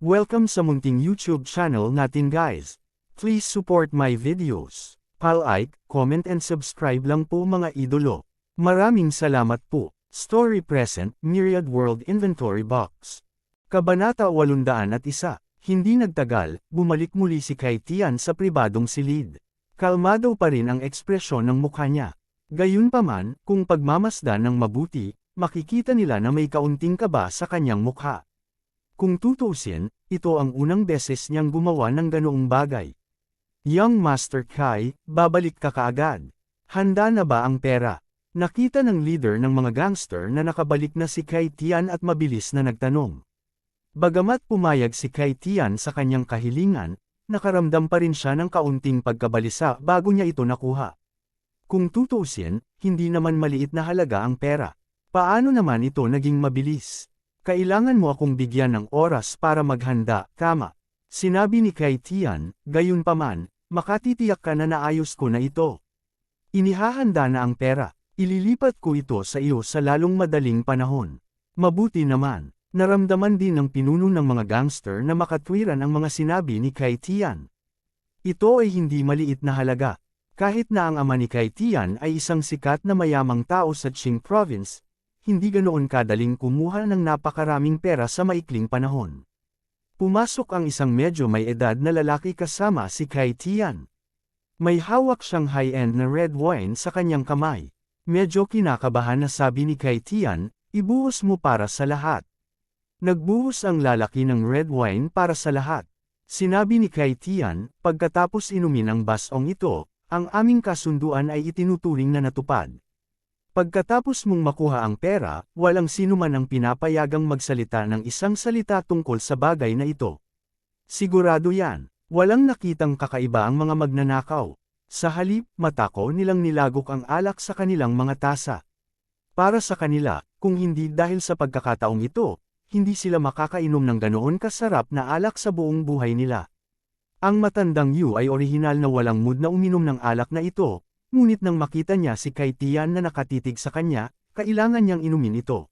Welcome sa munting YouTube channel natin guys. Please support my videos. Like, comment and subscribe lang po mga idolo. Maraming salamat po. Story Present, Myriad World Inventory Box. Kabanata 801. Hindi nagtagal, bumalik muli si Kai Tian sa pribadong silid. Kalmado pa rin ang ekspresyon ng mukha niya. Gayunpaman, kung pagmamasdan ng mabuti, makikita nila na may kaunting kaba sa kanyang mukha. Kung tutuusin, ito ang unang beses niyang gumawa ng ganoong bagay. Young Master Kai, babalik ka kaagad. Handa na ba ang pera? Nakita ng leader ng mga gangster na nakabalik na si Kai Tian at mabilis na nagtanong. Bagamat pumayag si Kai Tian sa kanyang kahilingan, nakaramdam pa rin siya ng kaunting pagkabalisa bago niya ito nakuha. Kung tutuusin, hindi naman maliit na halaga ang pera. Paano naman ito naging mabilis? Kailangan mo akong bigyan ng oras para maghanda, tama. Sinabi ni Kai Tian, gayunpaman, makatitiyak ka na naayos ko na ito. Inihahanda na ang pera, ililipat ko ito sa iyo sa lalong madaling panahon. Mabuti naman, naramdaman din ng pinuno ng mga gangster na makatwiran ang mga sinabi ni Kai Tian. Ito ay hindi maliit na halaga. Kahit na ang ama ni Kai Tian ay isang sikat na mayamang tao sa Qing Province, hindi ganoon kadaling kumuha ng napakaraming pera sa maikling panahon. Pumasok ang isang medyo may edad na lalaki kasama si Kai Tian. May hawak siyang high-end na red wine sa kanyang kamay. Medyo kinakabahan na sabi ni Kai Tian, ibuhos mo para sa lahat. Nagbuhos ang lalaki ng red wine para sa lahat. Sinabi ni Kai Tian, pagkatapos inumin ang basong ito, ang aming kasunduan ay itinuturing na natupad. Pagkatapos mong makuha ang pera, walang sino man ang pinapayagang magsalita ng isang salita tungkol sa bagay na ito. Sigurado yan, walang nakitang kakaiba ang mga magnanakaw. Sa halip, matako nilang nilagok ang alak sa kanilang mga tasa. Para sa kanila, kung hindi dahil sa pagkakataong ito, hindi sila makakainom ng ganoon kasarap na alak sa buong buhay nila. Ang matandang Yu ay orihinal na walang mood na uminom ng alak na ito. Ngunit nang makita niya si Kai Tian na nakatitig sa kanya, kailangan niyang inumin ito.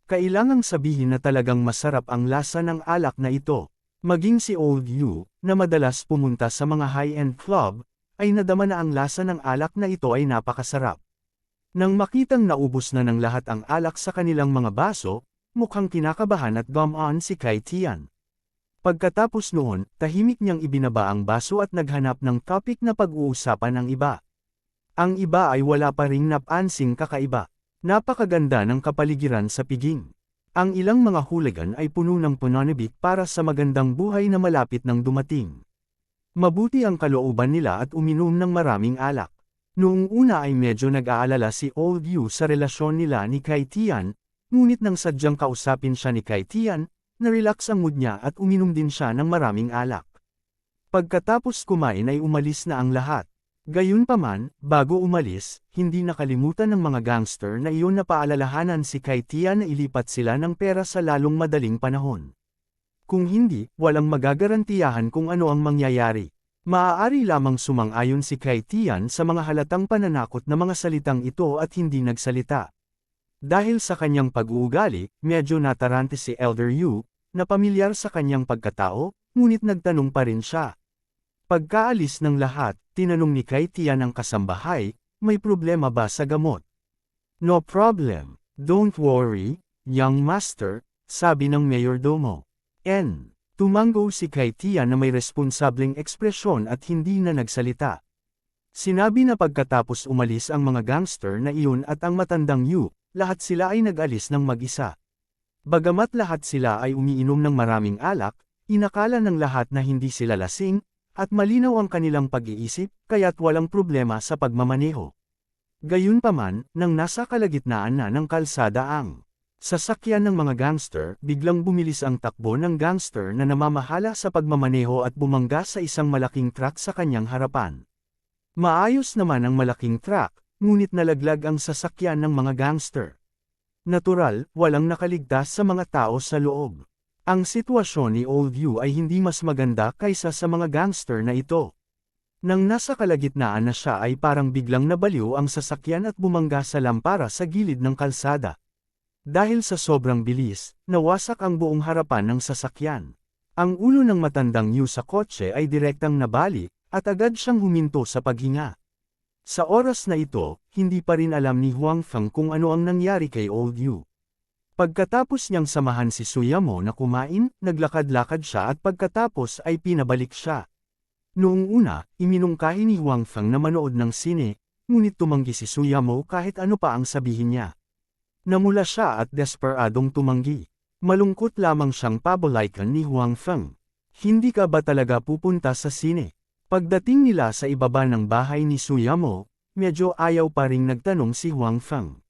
Kailangang sabihin na talagang masarap ang lasa ng alak na ito. Maging si Old Yu, na madalas pumunta sa mga high-end club, ay nadama na ang lasa ng alak na ito ay napakasarap. Nang makitang naubos na ng lahat ang alak sa kanilang mga baso, mukhang kinakabahan at gumaan si Kai Tian. Pagkatapos noon, tahimik niyang ibinaba ang baso at naghanap ng topic na pag-uusapan ang iba. Ang iba ay wala pa ring napansing kakaiba. Napakaganda ng kapaligiran sa piging. Ang ilang mga hooligan ay puno ng pananabik para sa magandang buhay na malapit nang dumating. Mabuti ang kalooban nila at uminom ng maraming alak. Noong una ay medyo nag-aalala si Old Yu sa relasyon nila ni Kai Tian, ngunit nang sadyang kausapin siya ni Kai Tian, na-relax ang mood niya at uminom din siya ng maraming alak. Pagkatapos kumain ay umalis na ang lahat. Gayunpaman, bago umalis, hindi nakalimutan ng mga gangster na iyon na paalalahanan si Kai Tian na ilipat sila ng pera sa lalong madaling panahon. Kung hindi, walang magagarantiyahan kung ano ang mangyayari. Maaari lamang sumang-ayon si Kai Tian sa mga halatang pananakot na mga salitang ito at hindi nagsalita. Dahil sa kanyang pag-uugali, medyo natarante si Elder Yu, na pamilyar sa kanyang pagkatao, ngunit nagtanong pa rin siya. Pagkaalis ng lahat, tinanong ni Kai Tian ang kasambahay, may problema ba sa gamot? No problem, don't worry, young master, sabi ng mayordomo. Tumango si Kai Tian na may responsableng ekspresyon at hindi na nagsalita. Sinabi na pagkatapos umalis ang mga gangster na iyon at ang matandang Yu, lahat sila ay nag-alis ng mag-isa. Bagamat lahat sila ay umiinom ng maraming alak, inakala ng lahat na hindi sila lasing, at malinaw ang kanilang pag-iisip, kaya't walang problema sa pagmamaneho. Gayunpaman, nang nasa kalagitnaan na ng kalsada ang sasakyan ng mga gangster, biglang bumilis ang takbo ng gangster na namamahala sa pagmamaneho at bumangga sa isang malaking truck sa kanyang harapan. Maayos naman ang malaking truck, ngunit nalaglag ang sasakyan ng mga gangster. Natural, walang nakaligtas sa mga tao sa loob. Ang sitwasyon ni Old Yu ay hindi mas maganda kaysa sa mga gangster na ito. Nang nasa kalagitnaan na siya ay parang biglang nabaliw ang sasakyan at bumangga sa lampara sa gilid ng kalsada. Dahil sa sobrang bilis, nawasak ang buong harapan ng sasakyan. Ang ulo ng matandang Yu sa kotse ay direktang nabali, at agad siyang huminto sa paghinga. Sa oras na ito, hindi pa rin alam ni Huang Feng kung ano ang nangyari kay Old Yu. Pagkatapos niyang samahan si Suyamo na kumain, naglakad-lakad siya at pagkatapos ay pinabalik siya. Noong una, iminungkahi ni Huang Feng na manood ng sine, ngunit tumanggi si Suyamo kahit ano pa ang sabihin niya. Namula siya at desperadong tumanggi. Malungkot lamang siyang pabolaikan ni Huang Feng. Hindi ka ba talaga pupunta sa sine? Pagdating nila sa ibaba ng bahay ni Suyamo, medyo ayaw pa ring nagtanong si Huang Feng.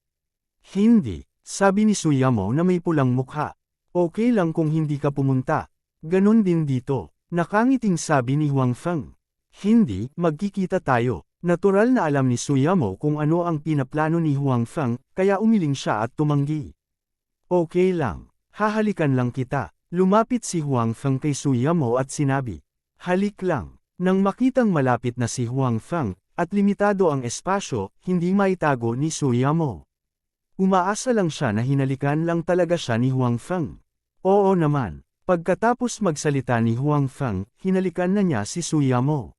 Hindi, sabi ni Suyamo na may pulang mukha. Okay lang kung hindi ka pumunta. Ganon din dito, nakangiting sabi ni Huang Feng. Hindi, magkikita tayo. Natural na alam ni Suyamo kung ano ang pinaplano ni Huang Feng, kaya umiling siya at tumanggi. Okay lang. Hahalikan lang kita. Lumapit si Huang Feng kay Suyamo at sinabi, halik lang. Nang makitang malapit na si Huang Feng, at limitado ang espasyo, hindi maitago ni Suyamo. Umaasa lang siya na hinalikan lang talaga siya ni Huang Feng. Oo naman. Pagkatapos magsalita ni Huang Feng, hinalikan na niya si Suyamo.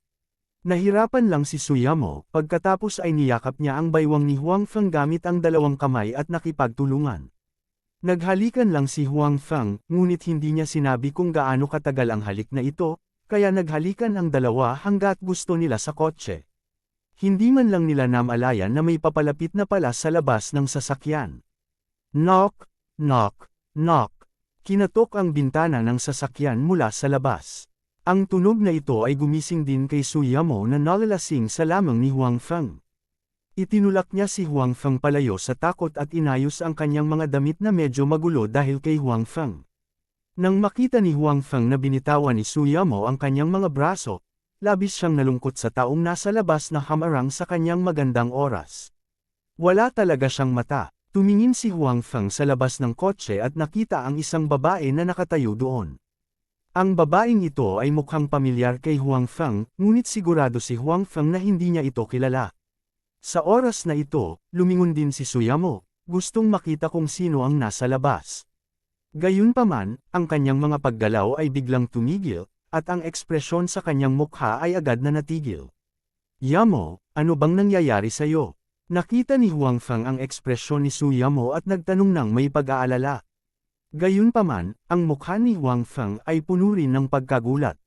Nahirapan lang si Suyamo, pagkatapos ay niyakap niya ang baywang ni Huang Feng gamit ang dalawang kamay at nakipagtulungan. Naghalikan lang si Huang Feng, ngunit hindi niya sinabi kung gaano katagal ang halik na ito, kaya naghalikan ang dalawa hanggat gusto nila sa kotse. Hindi man lang nila namalayan na may papalapit na pala sa labas ng sasakyan. Knock, knock, knock. Kinatok ang bintana ng sasakyan mula sa labas. Ang tunog na ito ay gumising din kay Suyamo na nalalasing sa lamang ni Huang Feng. Itinulak niya si Huang Feng palayo sa takot at inayos ang kanyang mga damit na medyo magulo dahil kay Huang Feng. Nang makita ni Huang Feng na binitawan ni Suyamo ang kanyang mga braso, labis siyang nalungkot sa taong nasa labas na hamarang sa kanyang magandang oras. Wala talaga siyang mata. Tumingin si Huang Feng sa labas ng kotse at nakita ang isang babae na nakatayo doon. Ang babaeng ito ay mukhang pamilyar kay Huang Feng, ngunit sigurado si Huang Feng na hindi niya ito kilala. Sa oras na ito, lumingon din si Suyamo, gustong makita kung sino ang nasa labas. Gayunpaman, ang kanyang mga paggalaw ay biglang tumigil, at ang ekspresyon sa kanyang mukha ay agad na natigil. Yamo, ano bang nangyayari sa'yo? Nakita ni Huang Feng ang ekspresyon ni Suyamo at nagtanong ng may pag-aalala. Gayunpaman, ang mukha ni Huang Feng ay puno rin ng pagkagulat.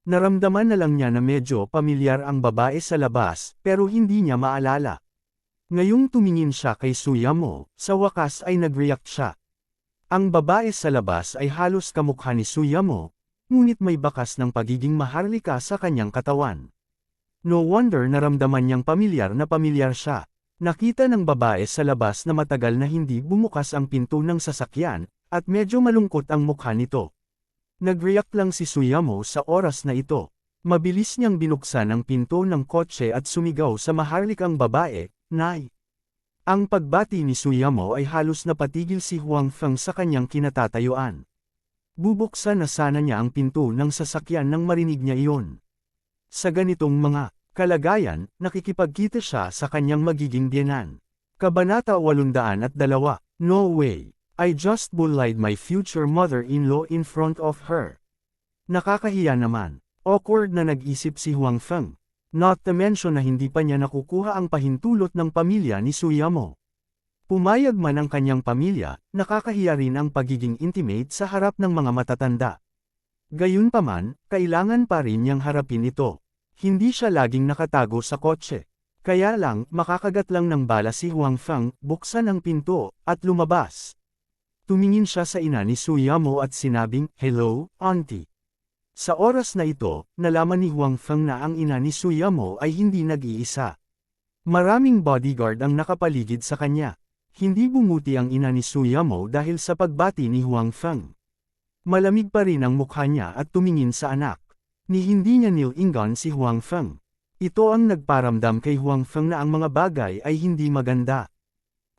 Naramdaman na lang niya na medyo pamilyar ang babae sa labas, pero hindi niya maalala. Ngayong tumingin siya kay Suyamo, sa wakas ay nag-react siya. Ang babae sa labas ay halos kamukha ni Suyamo, ngunit may bakas ng pagiging maharlika sa kanyang katawan. No wonder naramdaman niyang pamilyar siya. Nakita ng babae sa labas na matagal na hindi bumukas ang pinto ng sasakyan, at medyo malungkot ang mukha nito. Nag-react lang si Suyamo sa oras na ito. Mabilis niyang binuksan ang pinto ng kotse at sumigaw sa maharlikang babae, Nay! Ang pagbati ni Suyamo ay halos napatigil si Huang Feng sa kanyang kinatatayuan. Bubuksan na sana niya ang pinto ng sasakyan nang marinig niya iyon. Sa ganitong mga kalagayan, nakikipagkita siya sa kanyang magiging biyenan. Kabanata 802, No way! I just bullied my future mother-in-law in front of her. Nakakahiya naman. Awkward na nag-isip si Huang Feng. Not to mention na hindi pa niya nakukuha ang pahintulot ng pamilya ni Suyamo. Pumayag man ang kanyang pamilya, nakakahiya rin ang pagiging intimate sa harap ng mga matatanda. Gayunpaman, kailangan pa rin niyang harapin ito. Hindi siya laging nakatago sa kotse. Kaya lang, makakagat lang ng bala si Huang Feng, buksan ang pinto, at lumabas. Tumingin siya sa ina ni Suyamo at sinabing, Hello, Auntie. Sa oras na ito, nalaman ni Huang Feng na ang ina ni Suyamo ay hindi nag-iisa. Maraming bodyguard ang nakapaligid sa kanya. Hindi bumuti ang ina ni Suyamo dahil sa pagbati ni Huang Feng. Malamig pa rin ang mukha niya at tumingin sa anak. Ni hindi niya nilingan si Huang Feng. Ito ang nagparamdam kay Huang Feng na ang mga bagay ay hindi maganda.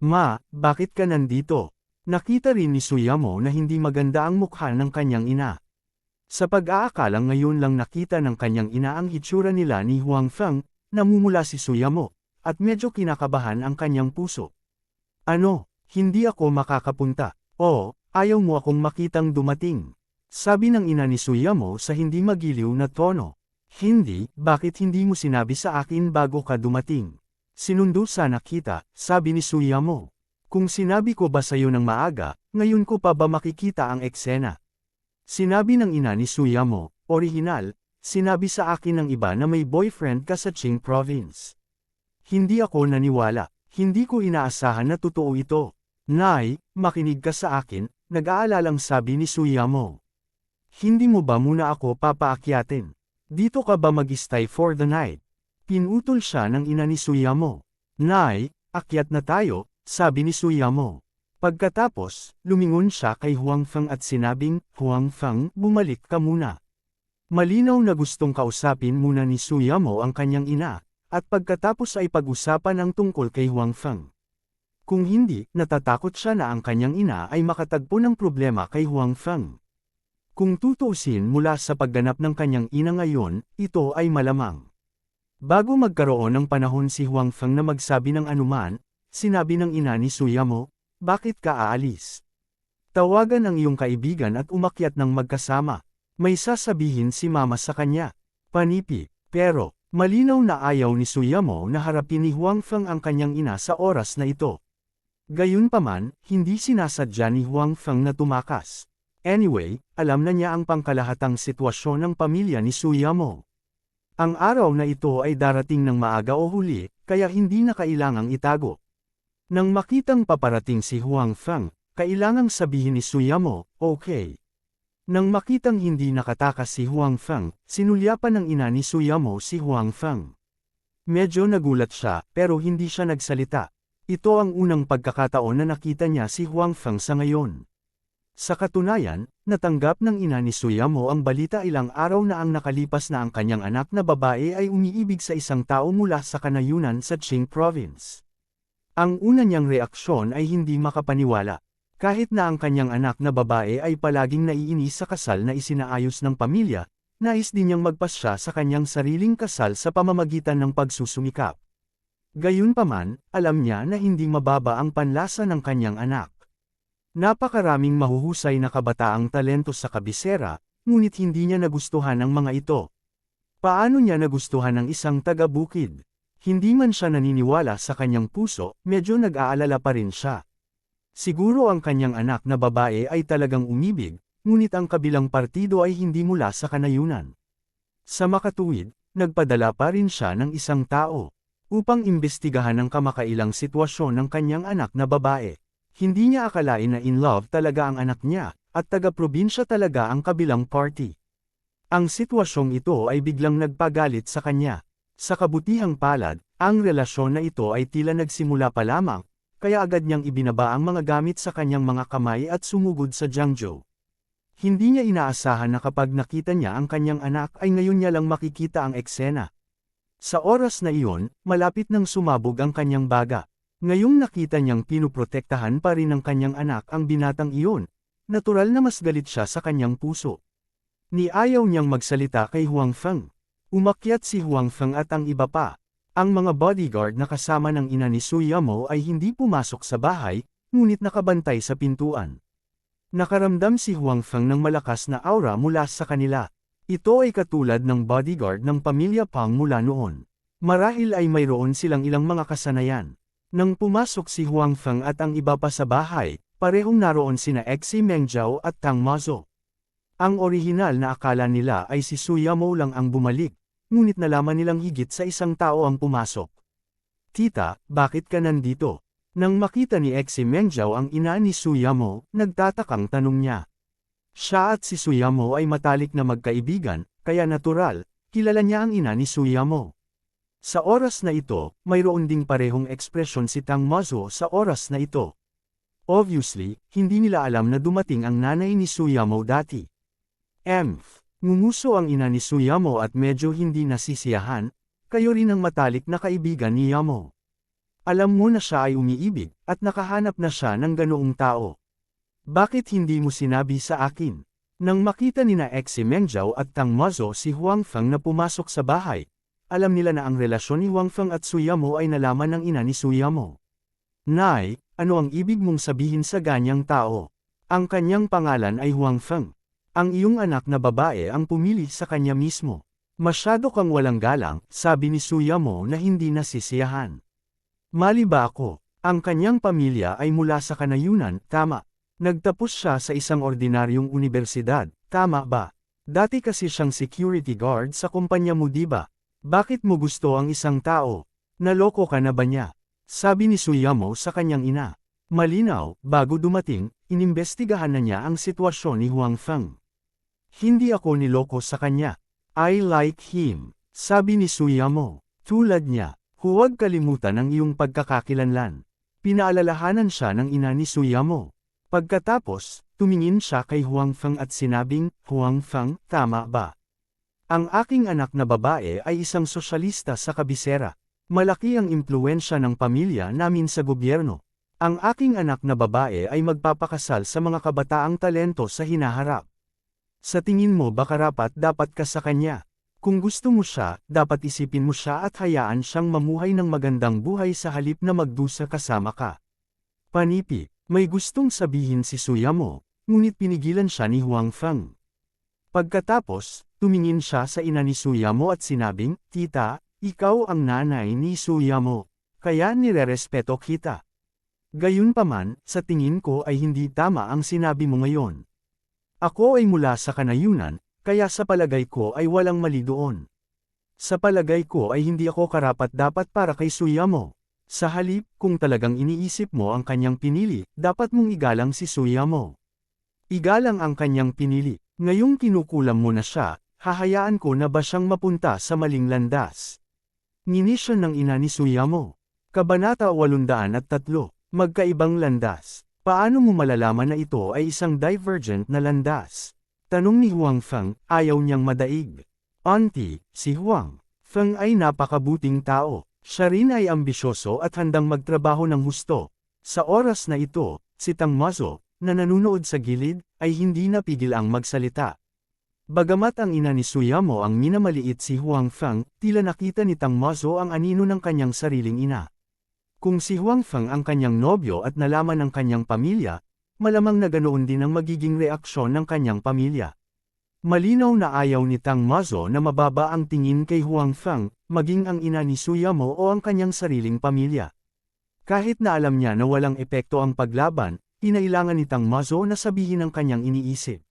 Ma, bakit ka nandito? Nakita rin ni Suyamo na hindi maganda ang mukha ng kanyang ina. Sa pag-aakalang ngayon lang nakita ng kanyang ina ang hitsura nila ni Huang Feng, namumula si Suyamo, at medyo kinakabahan ang kanyang puso. Ano, hindi ako makakapunta. O, ayaw mo akong makitang dumating. Sabi ng ina ni Suyamo sa hindi magiliw na tono. Hindi, bakit hindi mo sinabi sa akin bago ka dumating? Sinundo sana kita, sabi ni Suyamo. Kung sinabi ko ba sa'yo ng maaga, ngayon ko pa ba makikita ang eksena? Sinabi ng ina ni Suyamo, orihinal, sinabi sa akin ng iba na may boyfriend ka sa Qing Province. Hindi ako naniwala, hindi ko inaasahan na totoo ito. Nay, makinig ka sa akin, nag-aalalang sabi ni Suyamo. Hindi mo ba muna ako papaakyatin? Dito ka ba mag-stay for the night? Pinutol siya ng ina ni Suyamo. Nay, akyat na tayo, sabi ni Suyamo. Pagkatapos, lumingon siya kay Huang Feng at sinabing, Huang Feng, bumalik ka muna. Malinaw na gustong kausapin muna ni Suyamo ang kanyang ina, at pagkatapos ay pag-usapan ang tungkol kay Huang Feng. Kung hindi, natatakot siya na ang kanyang ina ay makatagpo ng problema kay Huang Feng. Kung tutuusin mula sa pagganap ng kanyang ina ngayon, ito ay malamang. Bago magkaroon ng panahon si Huang Feng na magsabi ng anuman, sinabi ng ina ni Suyamo, bakit ka aalis? Tawagan ang iyong kaibigan at umakyat ng magkasama. May sasabihin si mama sa kanya. Panipi, pero, malinaw na ayaw ni Suyamo na harapin ni Huang Feng ang kanyang ina sa oras na ito. Gayunpaman, hindi sinasadya ni Huang Feng na tumakas. Anyway, alam na niya ang pangkalahatang sitwasyon ng pamilya ni Suyamo. Ang araw na ito ay darating ng maaga o huli, kaya hindi na kailangang itago. Nang makitang paparating si Huang Feng, kailangang sabihin ni Suyamo, okay. Nang makitang hindi nakatakas si Huang Feng, sinulyapan ng ina ni Suyamo si Huang Feng. Medyo nagulat siya, pero hindi siya nagsalita. Ito ang unang pagkakataon na nakita niya si Huang Feng sa ngayon. Sa katunayan, natanggap ng ina ni Suyamo ang balita ilang araw na ang nakalipas na ang kanyang anak na babae ay umiibig sa isang tao mula sa kanayunan sa Qing Province. Ang una niyang reaksyon ay hindi makapaniwala. Kahit na ang kanyang anak na babae ay palaging naiinis sa kasal na isinaayos ng pamilya, nais din niyang magpasya sa kanyang sariling kasal sa pamamagitan ng pagsusumikap. Gayunpaman, alam niya na hindi mababa ang panlasa ng kanyang anak. Napakaraming mahuhusay na kabataang talento sa kabisera, ngunit hindi niya nagustuhan ang mga ito. Paano niya nagustuhan ang isang taga-bukid? Hindi man siya naniniwala sa kanyang puso, medyo nag-aalala pa rin siya. Siguro ang kanyang anak na babae ay talagang umibig, ngunit ang kabilang partido ay hindi mula sa kanayunan. Sa makatuwid, nagpadala pa rin siya ng isang tao, upang imbestigahan ang kamakailang sitwasyon ng kanyang anak na babae. Hindi niya akalain na in love talaga ang anak niya, at taga-probinsya talaga ang kabilang party. Ang sitwasyong ito ay biglang nagpagalit sa kanya. Sa kabutihang palad, ang relasyon na ito ay tila nagsimula pa lamang, kaya agad niyang ibinaba ang mga gamit sa kanyang mga kamay at sumugod sa Jiangzhou. Hindi niya inaasahan na kapag nakita niya ang kanyang anak ay ngayon niya lang makikita ang eksena. Sa oras na iyon, malapit nang sumabog ang kanyang baga. Ngayong nakita niyang pinuprotektahan pa rin ng kanyang anak ang binatang iyon, natural na mas galit siya sa kanyang puso. Niayaw niyang magsalita kay Huang Feng. Umakyat si Huang Feng at ang iba pa. Ang mga bodyguard na kasama ng ina ni Suyamo ay hindi pumasok sa bahay, ngunit nakabantay sa pintuan. Nakaramdam si Huang Feng ng malakas na aura mula sa kanila. Ito ay katulad ng bodyguard ng pamilya Pang mula noon. Marahil ay mayroon silang ilang mga kasanayan. Nang pumasok si Huang Feng at ang iba pa sa bahay, parehong naroon sina Xi Mengzhao at Tang Mazo. Ang orihinal na akala nila ay si Suyamo lang ang bumalik, ngunit nalaman nilang higit sa isang tao ang pumasok. Tita, bakit ka nandito? Nang makita ni Xi Mengzhao ang ina ni Suyamo, nagtatakang tanong niya. Siya at si Suyamo ay matalik na magkaibigan, kaya natural, kilala niya ang ina ni Suyamo. Sa oras na ito, mayroon ding parehong ekspresyon si Tang Mazo sa oras na ito. Obviously, hindi nila alam na dumating ang nanay ni Suyamo dati. Ngumuso ang ina ni Suyamo at medyo hindi nasisiyahan, kayo rin ang matalik na kaibigan ni Yamo. Alam mo na siya ay umiibig, at nakahanap na siya ng ganoong tao. Bakit hindi mo sinabi sa akin? Nang makita ni na Xi Mengzhao at Tang Mazo si Huang Feng na pumasok sa bahay, alam nila na ang relasyon ni Huang Feng at Suyamo ay nalaman ng ina ni Suyamo. Nay, ano ang ibig mong sabihin sa ganyang tao? Ang kanyang pangalan ay Huang Feng. Ang iyong anak na babae ang pumili sa kanya mismo. Masyado kang walang galang, sabi ni Suyamo na hindi nasisiyahan. Mali ba ako? Ang kanyang pamilya ay mula sa kanayunan, tama. Nagtapos siya sa isang ordinaryong universidad, tama ba? Dati kasi siyang security guard sa kumpanya mo, di ba? Bakit mo gusto ang isang tao? Naloko ka na ba niya? Sabi ni Suyamo sa kanyang ina. Malinaw, bago dumating, inimbestigahan na niya ang sitwasyon ni Huang Feng. Hindi ako niloko sa kanya. I like him, sabi ni Suyamo. Tulad niya, huwag kalimutan ang iyong pagkakakilanlan. Pinaalalahanan siya ng ina ni Suyamo. Pagkatapos, tumingin siya kay Huang Feng at sinabing, Huang Feng, tama ba? Ang aking anak na babae ay isang sosyalista sa kabisera. Malaki ang impluwensya ng pamilya namin sa gobyerno. Ang aking anak na babae ay magpapakasal sa mga kabataang talento sa hinaharap. Sa tingin mo ba karapat-dapat ka sa kanya? Kung gusto mo siya, dapat isipin mo siya at hayaan siyang mamuhay ng magandang buhay sa halip na magdusa kasama ka. Panipi, may gustong sabihin si Suyamo, ngunit pinigilan siya ni Huang Feng. Pagkatapos, tumingin siya sa ina ni Suyamo at sinabing, Tita, ikaw ang nanay ni Suyamo, kaya nirerespeto kita. Gayunpaman, sa tingin ko ay hindi tama ang sinabi mo ngayon. Ako ay mula sa kanayunan, kaya sa palagay ko ay walang mali doon. Sa palagay ko ay hindi ako karapat-dapat para kay Suyamo. Sa halip, kung talagang iniisip mo ang kanyang pinili, dapat mong igalang si Suyamo. Igalang ang kanyang pinili. Ngayong kinukulam mo na siya, hahayaan ko na ba siyang mapunta sa maling landas? Nginisyon ng ina ni Suyamo. Kabanata 803, Magkaibang landas. Paano mo malalaman na ito ay isang divergent na landas? Tanong ni Huang Feng, ayaw niyang madaig. Auntie, si Huang Feng ay napakabuting tao. Siya rin ay ambisyoso at handang magtrabaho ng husto. Sa oras na ito, si Tang Mazo, na nanunood sa gilid, ay hindi napigil ang magsalita. Bagamat ang ina ni Suyamo ang minamaliit si Huang Feng, tila nakita ni Tang Mazo ang anino ng kanyang sariling ina. Kung si Huang Feng ang kanyang nobyo at nalaman ng kanyang pamilya, malamang na ganoon din ang magiging reaksyon ng kanyang pamilya. Malinaw na ayaw ni Tang Mazo na mababa ang tingin kay Huang Feng, maging ang ina ni Suyamo o ang kanyang sariling pamilya. Kahit na alam niya na walang epekto ang paglaban, kinailangan ni Tang Mazo na sabihin ang kanyang iniisip.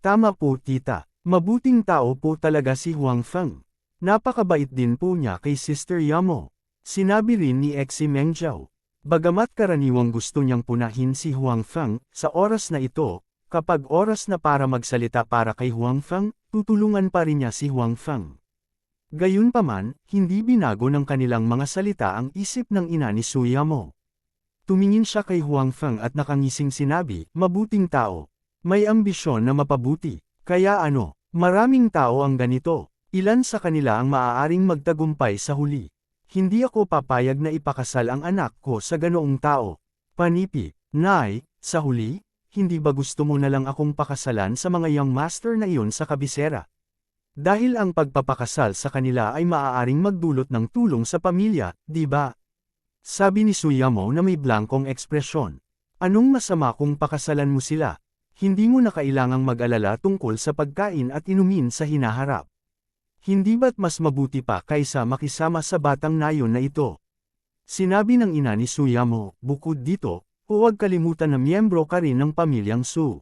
Tama po, tita. Mabuting tao po talaga si Huang Feng. Napakabait din po niya kay Sister Yamo. Sinabi rin ni Exi Mengjiao. Bagamat karaniwang gusto niyang punahin si Huang Feng, sa oras na ito, kapag oras na para magsalita para kay Huang Feng, tutulungan pa rin niya si Huang Feng. Gayunpaman, hindi binago ng kanilang mga salita ang isip ng ina ni Suyamo. Tumingin siya kay Huang Feng at nakangising sinabi, mabuting tao. May ambisyon na mapabuti. Kaya ano, maraming tao ang ganito. Ilan sa kanila ang maaaring magtagumpay sa huli. Hindi ako papayag na ipakasal ang anak ko sa ganoong tao. Panipi, Nay, sa huli, hindi ba gusto mo na lang akong pakasalan sa mga young master na iyon sa kabisera? Dahil ang pagpapakasal sa kanila ay maaaring magdulot ng tulong sa pamilya, di ba? Sabi ni Suyamo na may blankong ekspresyon. Anong masama kung pakasalan mo sila? Hindi mo na kailangang mag-alala tungkol sa pagkain at inumin sa hinaharap. Hindi ba't mas mabuti pa kaysa makisama sa batang nayon na ito? Sinabi ng ina ni Suyamo, bukod dito, huwag kalimutan na miyembro ka rin ng pamilyang Su.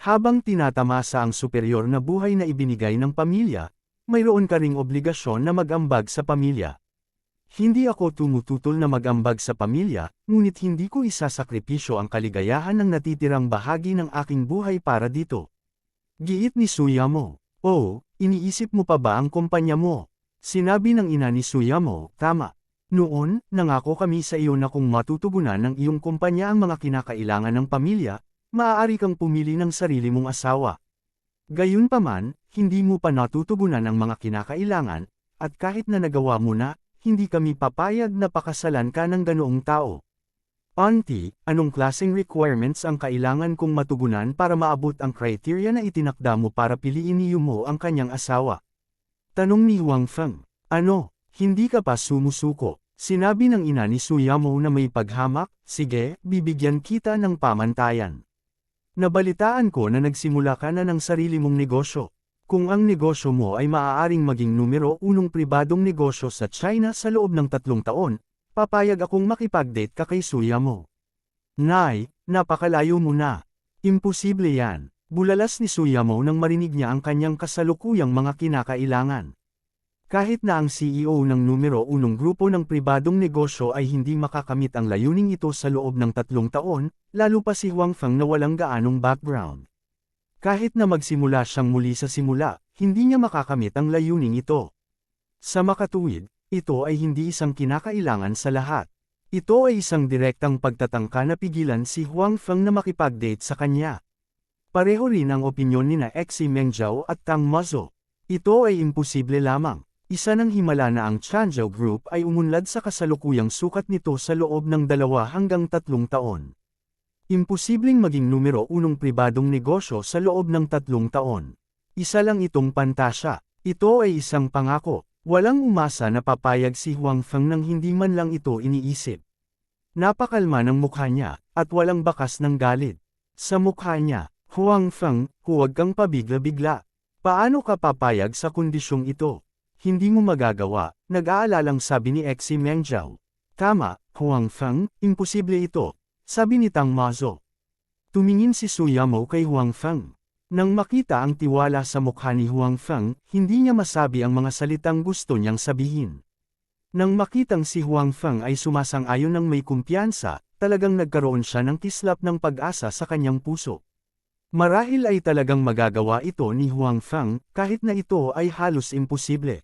Habang tinatamasa ang superior na buhay na ibinigay ng pamilya, mayroon ka ring obligasyon na mag-ambag sa pamilya. Hindi ako tumututol na mag-ambag sa pamilya, ngunit hindi ko isasakripisyo ang kaligayahan ng natitirang bahagi ng aking buhay para dito. Giit ni Suyamo. Oh, iniisip mo pa ba ang kumpanya mo? Sinabi ng ina ni Suyamo, tama. Noon, nangako kami sa iyo na kung matutugunan ng iyong kumpanya ang mga kinakailangan ng pamilya, maaari kang pumili ng sarili mong asawa. Gayunpaman, hindi mo pa natutugunan ang mga kinakailangan, at kahit na nagawa mo na, hindi kami papayag na pakasalan ka ng ganoong tao. Auntie, anong klaseng requirements ang kailangan kong matugunan para maabot ang criteria na itinakda mo para piliin ni Yumo ang kanyang asawa? Tanong ni Huang Feng. Ano, hindi ka pa sumusuko? Sinabi ng ina ni Suyamo na may paghamak, sige, bibigyan kita ng pamantayan. Nabalitaan ko na nagsimula ka na ng sarili mong negosyo. Kung ang negosyo mo ay maaaring maging numero 1 pribadong negosyo sa China sa loob ng 3 taon, papayag akong makipag-date ka kay Suya mo. Nay, napakalayo mo na. Imposible yan. Bulalas ni Suya mo nang marinig niya ang kanyang kasalukuyang mga kinakailangan. Kahit na ang CEO ng numero 1 grupo ng pribadong negosyo ay hindi makakamit ang layuning ito sa loob ng 3 taon, lalo pa si Huang Feng na walang gaanong background. Kahit na magsimula siyang muli sa simula, hindi niya makakamit ang layuning ito. Sa makatuwid, ito ay hindi isang kinakailangan sa lahat. Ito ay isang direktang pagtatangka na pigilan si Huang Feng na makipag-date sa kanya. Pareho rin ang opinyon nina Xi Mengzhou at Tang Mazo. Ito ay imposible lamang. Isa ng himala na ang Changzhou Group ay umunlad sa kasalukuyang sukat nito sa loob ng 2 hanggang 3 taon. Imposibleng maging numero 1 pribadong negosyo sa loob ng 3 taon. Isa lang itong pantasya. Ito ay isang pangako. Walang umasa na papayag si Huang Feng nang hindi man lang ito iniisip. Napakalma ng mukha niya, at walang bakas ng galit. Sa mukha niya, Huang Feng, huwag kang pabigla-bigla. Paano ka papayag sa kondisyong ito? Hindi mo magagawa, nag-aalalang sabi ni Xi Mengzhou. Tama, Huang Feng, imposible ito, sabi ni Tang Mazo. Tumingin si Suya Mo kay Huang Feng. Nang makita ang tiwala sa mukha ni Huang Feng, hindi niya masabi ang mga salitang gusto niyang sabihin. Nang makitang si Huang Feng ay sumasang-ayon ng may kumpiyansa, talagang nagkaroon siya ng kislap ng pag-asa sa kanyang puso. Marahil ay talagang magagawa ito ni Huang Feng, kahit na ito ay halos imposible.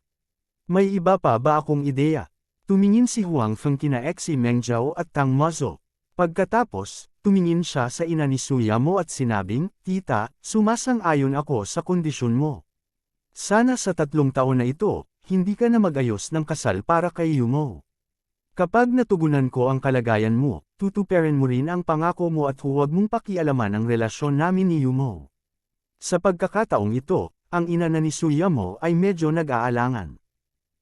May iba pa ba akong ideya? Tumingin si Huang Feng kina Xi Mengzhou at Tang Mazo. Pagkatapos, tumingin siya sa ina ni Suya Mo at sinabing, Tita, sumasang-ayon ako sa kondisyon mo. Sana sa 3 taon na ito, hindi ka na mag-ayos ng kasal para kay Yumo. Kapag natugunan ko ang kalagayan mo, tutuparin mo rin ang pangako mo at huwag mong pakialaman ang relasyon namin ni Yumo. Sa pagkakataong ito, ang ina na ni Suya Mo ay medyo nag-aalangan.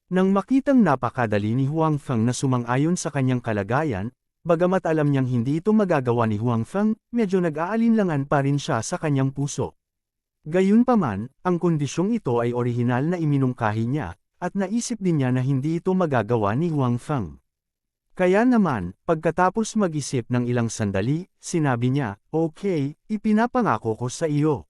Nang makitang napakadali ni Huang Feng na sumang-ayon sa kanyang kalagayan, bagamat alam niyang hindi ito magagawa ni Huang Feng, medyo nag-aalinlangan pa rin siya sa kanyang puso. Gayunpaman, ang kondisyong ito ay orihinal na iminungkahi niya, at naisip din niya na hindi ito magagawa ni Huang Feng. Kaya naman, pagkatapos mag-isip ng ilang sandali, sinabi niya, Okay, ipinapangako ko sa iyo.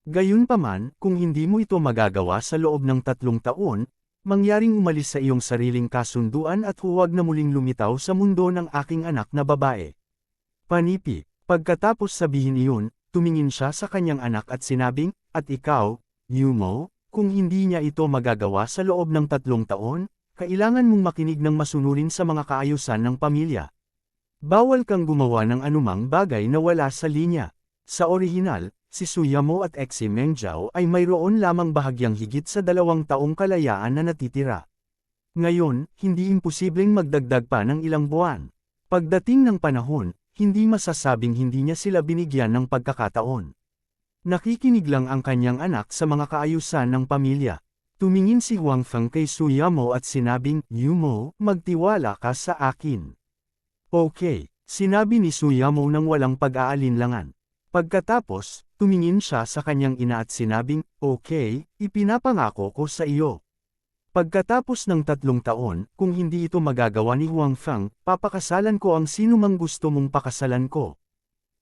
Gayunpaman, kung hindi mo ito magagawa sa loob ng 3 taon, mangyaring umalis sa iyong sariling kasunduan at huwag na muling lumitaw sa mundo ng aking anak na babae. Panipi, pagkatapos sabihin iyon, tumingin siya sa kanyang anak at sinabing, at ikaw, Yumo, kung hindi niya ito magagawa sa loob ng 3 taon, kailangan mong makinig ng masunurin sa mga kaayusan ng pamilya. Bawal kang gumawa ng anumang bagay na wala sa linya. Sa orihinal, si Suya Mo at Xi Mengzhou ay mayroon lamang bahagyang higit sa 2 taong kalayaan na natitira. Ngayon, hindi imposibleng magdagdag pa ng ilang buwan. Pagdating ng panahon, hindi masasabing hindi niya sila binigyan ng pagkakataon. Nakikinig lang ang kanyang anak sa mga kaayusan ng pamilya. Tumingin si Huang Feng kay Suya Mo at sinabing, Yumo, magtiwala ka sa akin. Okay, sinabi ni Suya Mo nang walang pag-aalinlangan. Pagkatapos, tumingin siya sa kanyang ina at sinabing, Okay, ipinapangako ko sa iyo. Pagkatapos ng 3 taon, kung hindi ito magagawa ni Huang Feng, papakasalan ko ang sino mang gusto mong pakasalan ko.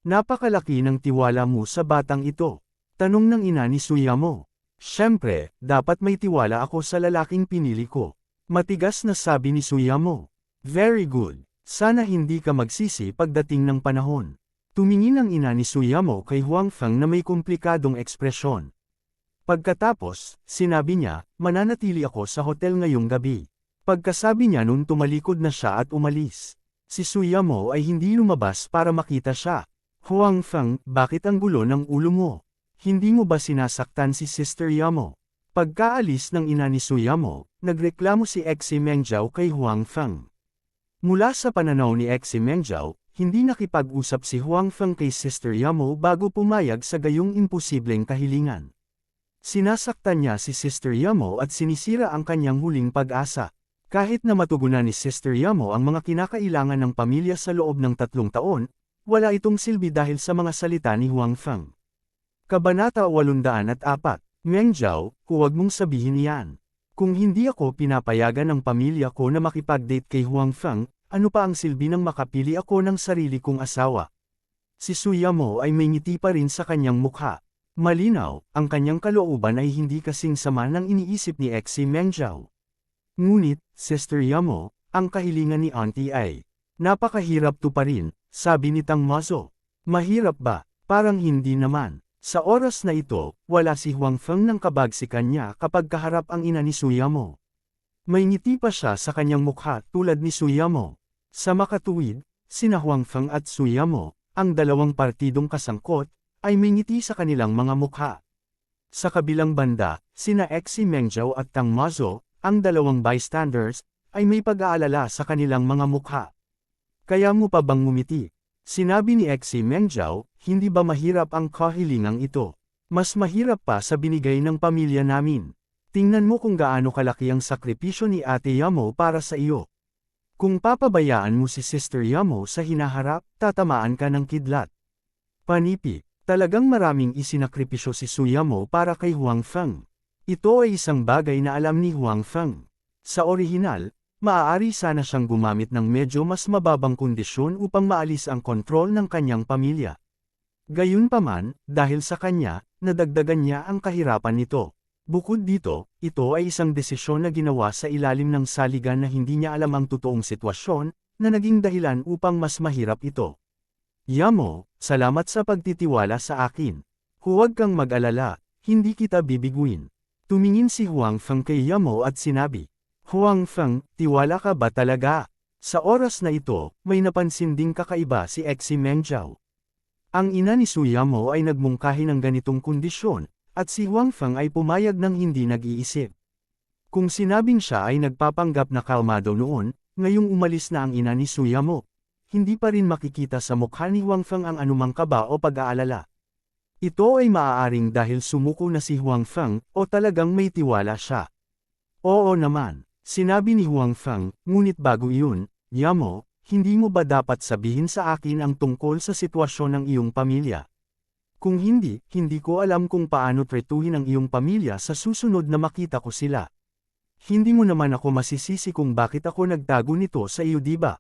Napakalaki ng tiwala mo sa batang ito. Tanong ng ina ni Suya Mo. Siyempre, dapat may tiwala ako sa lalaking pinili ko. Matigas na sabi ni Suya Mo. Very good. Sana hindi ka magsisi pagdating ng panahon. Tumingin ang ina ni Suya Mo kay Huang Feng na may komplikadong ekspresyon. Pagkatapos, sinabi niya, mananatili ako sa hotel ngayong gabi. Pagkasabi niya nun tumalikod na siya at umalis. Si Suya Mo ay hindi lumabas para makita siya. Huang Feng, bakit ang gulo ng ulo mo? Hindi mo ba sinasaktan si Sister Yamo? Pagkaalis ng ina ni Suya Mo, nagreklamo si Xi Mengzhou kay Huang Feng. Mula sa pananaw ni Xi Mengzhou, hindi nakipag-usap si Huang Feng kay Sister Yamo bago pumayag sa gayong imposibleng kahilingan. Sinasaktan niya si Sister Yamo at sinisira ang kanyang huling pag-asa. Kahit na matugunan ni Sister Yamo ang mga kinakailangan ng pamilya sa loob ng 3 taon, wala itong silbi dahil sa mga salita ni Huang Feng. Kabanata 804, Meng Zhao, huwag mong sabihin yan. Kung hindi ako pinapayagan ng pamilya ko na makipag-date kay Huang Feng, ano pa ang silbi ng makapili ako ng sarili kong asawa? Si Suyamo ay may ngiti pa rin sa kanyang mukha. Malinaw, ang kanyang kalooban ay hindi kasing sama ng iniisip ni Exi Meng Zhao. Ngunit, Sister Yamo, ang kahilingan ni Auntie ay, napakahirap tuparin, sabi ni Tang Mazo. Mahirap ba? Parang hindi naman. Sa oras na ito, wala si Huang Feng ng kabagsikan niya kapag kaharap ang ina ni Suyamo. May ngiti pa siya sa kanyang mukha tulad ni Suyamo. Sa makatuwid, sina Huang Feng at Suyamo, ang dalawang partidong kasangkot, ay may ngiti sa kanilang mga mukha. Sa kabilang banda, sina Exi Meng Zhao at Tang Mazo, ang dalawang bystanders, ay may pag-aalala sa kanilang mga mukha. Kaya mo pa bang ngumiti? Sinabi ni Exi Meng Zhao, hindi ba mahirap ang kahilingang ito? Mas mahirap pa sa binigay ng pamilya namin. Tingnan mo kung gaano kalaki ang sakripisyo ni Ate Yamo para sa iyo. Kung papabayaan mo si Sister Yamo sa hinaharap, tatamaan ka ng kidlat. Panipi, talagang maraming isinakripisyo si Suyamo para kay Huang Feng. Ito ay isang bagay na alam ni Huang Feng. Sa orihinal, maaari sana siyang gumamit ng medyo mas mababang kondisyon upang maalis ang kontrol ng kanyang pamilya. Gayunpaman, dahil sa kanya, nadagdagan niya ang kahirapan nito. Bukod dito, ito ay isang desisyon na ginawa sa ilalim ng saligan na hindi niya alam ang totoong sitwasyon, na naging dahilan upang mas mahirap ito. Yamo, salamat sa pagtitiwala sa akin. Huwag kang mag-alala, hindi kita bibiguin. Tumingin si Huang Feng kay Yamo at sinabi, Huang Feng, tiwala ka ba talaga? Sa oras na ito, may napansin ding kakaiba si Exi Meng Zhao. Ang ina ni Suyamo ay nagmungkahi ng ganitong kondisyon, at si Huang Feng ay pumayag ng hindi nag-iisip. Kung sinabing siya ay nagpapanggap na kalmado noon, ngayong umalis na ang ina ni Suyamo, hindi pa rin makikita sa mukha ni Huang Feng ang anumang kaba o pag-aalala. Ito ay maaaring dahil sumuko na si Huang Feng o talagang may tiwala siya. Oo naman. Sinabi ni Huang Feng, ngunit bago iyon, Yamo, hindi mo ba dapat sabihin sa akin ang tungkol sa sitwasyon ng iyong pamilya? Kung hindi, hindi ko alam kung paano tretuhin ang iyong pamilya sa susunod na makita ko sila. Hindi mo naman ako masisisi kung bakit ako nagtago nito sa iyo, diba?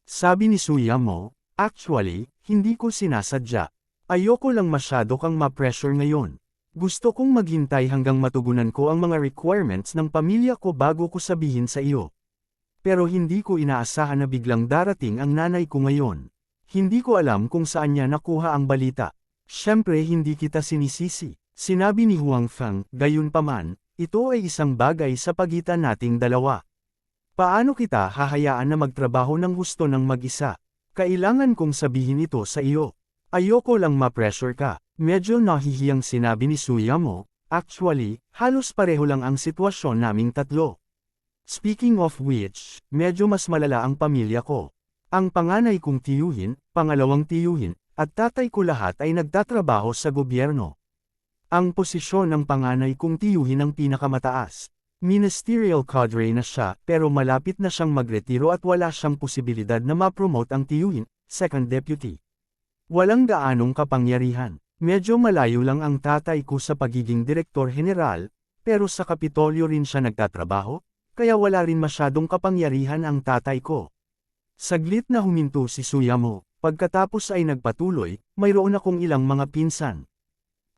Sabi ni Suyamo, actually, hindi ko sinasadya. Ayoko lang masyado kang ma-pressure ngayon. Gusto kong maghintay hanggang matugunan ko ang mga requirements ng pamilya ko bago ko sabihin sa iyo. Pero hindi ko inaasahan na biglang darating ang nanay ko ngayon. Hindi ko alam kung saan niya nakuha ang balita. Siyempre hindi kita sinisisi. Sinabi ni Huang Feng, gayunpaman, ito ay isang bagay sa pagitan nating dalawa. Paano kita hahayaan na magtrabaho ng husto ng mag-isa? Kailangan kong sabihin ito sa iyo. Ayoko lang ma-pressure ka. Medyo nahihiyang sinabi ni Suyamo, actually, halos pareho lang ang sitwasyon naming tatlo. Speaking of which, medyo mas malala ang pamilya ko. Ang panganay kong tiyuhin, pangalawang tiyuhin, at tatay ko lahat ay nagtatrabaho sa gobyerno. Ang posisyon ng panganay kong tiyuhin ang pinakamataas. Ministerial cadre na siya pero malapit na siyang magretiro at wala siyang posibilidad na ma-promote ang tiyuhin, second deputy. Walang gaanong kapangyarihan. Medyo malayo lang ang tatay ko sa pagiging direktor general, pero sa Kapitolyo rin siya nagtatrabaho, kaya wala rin masyadong kapangyarihan ang tatay ko. Saglit na huminto si Suyamo, pagkatapos ay nagpatuloy, mayroon akong ilang mga pinsan.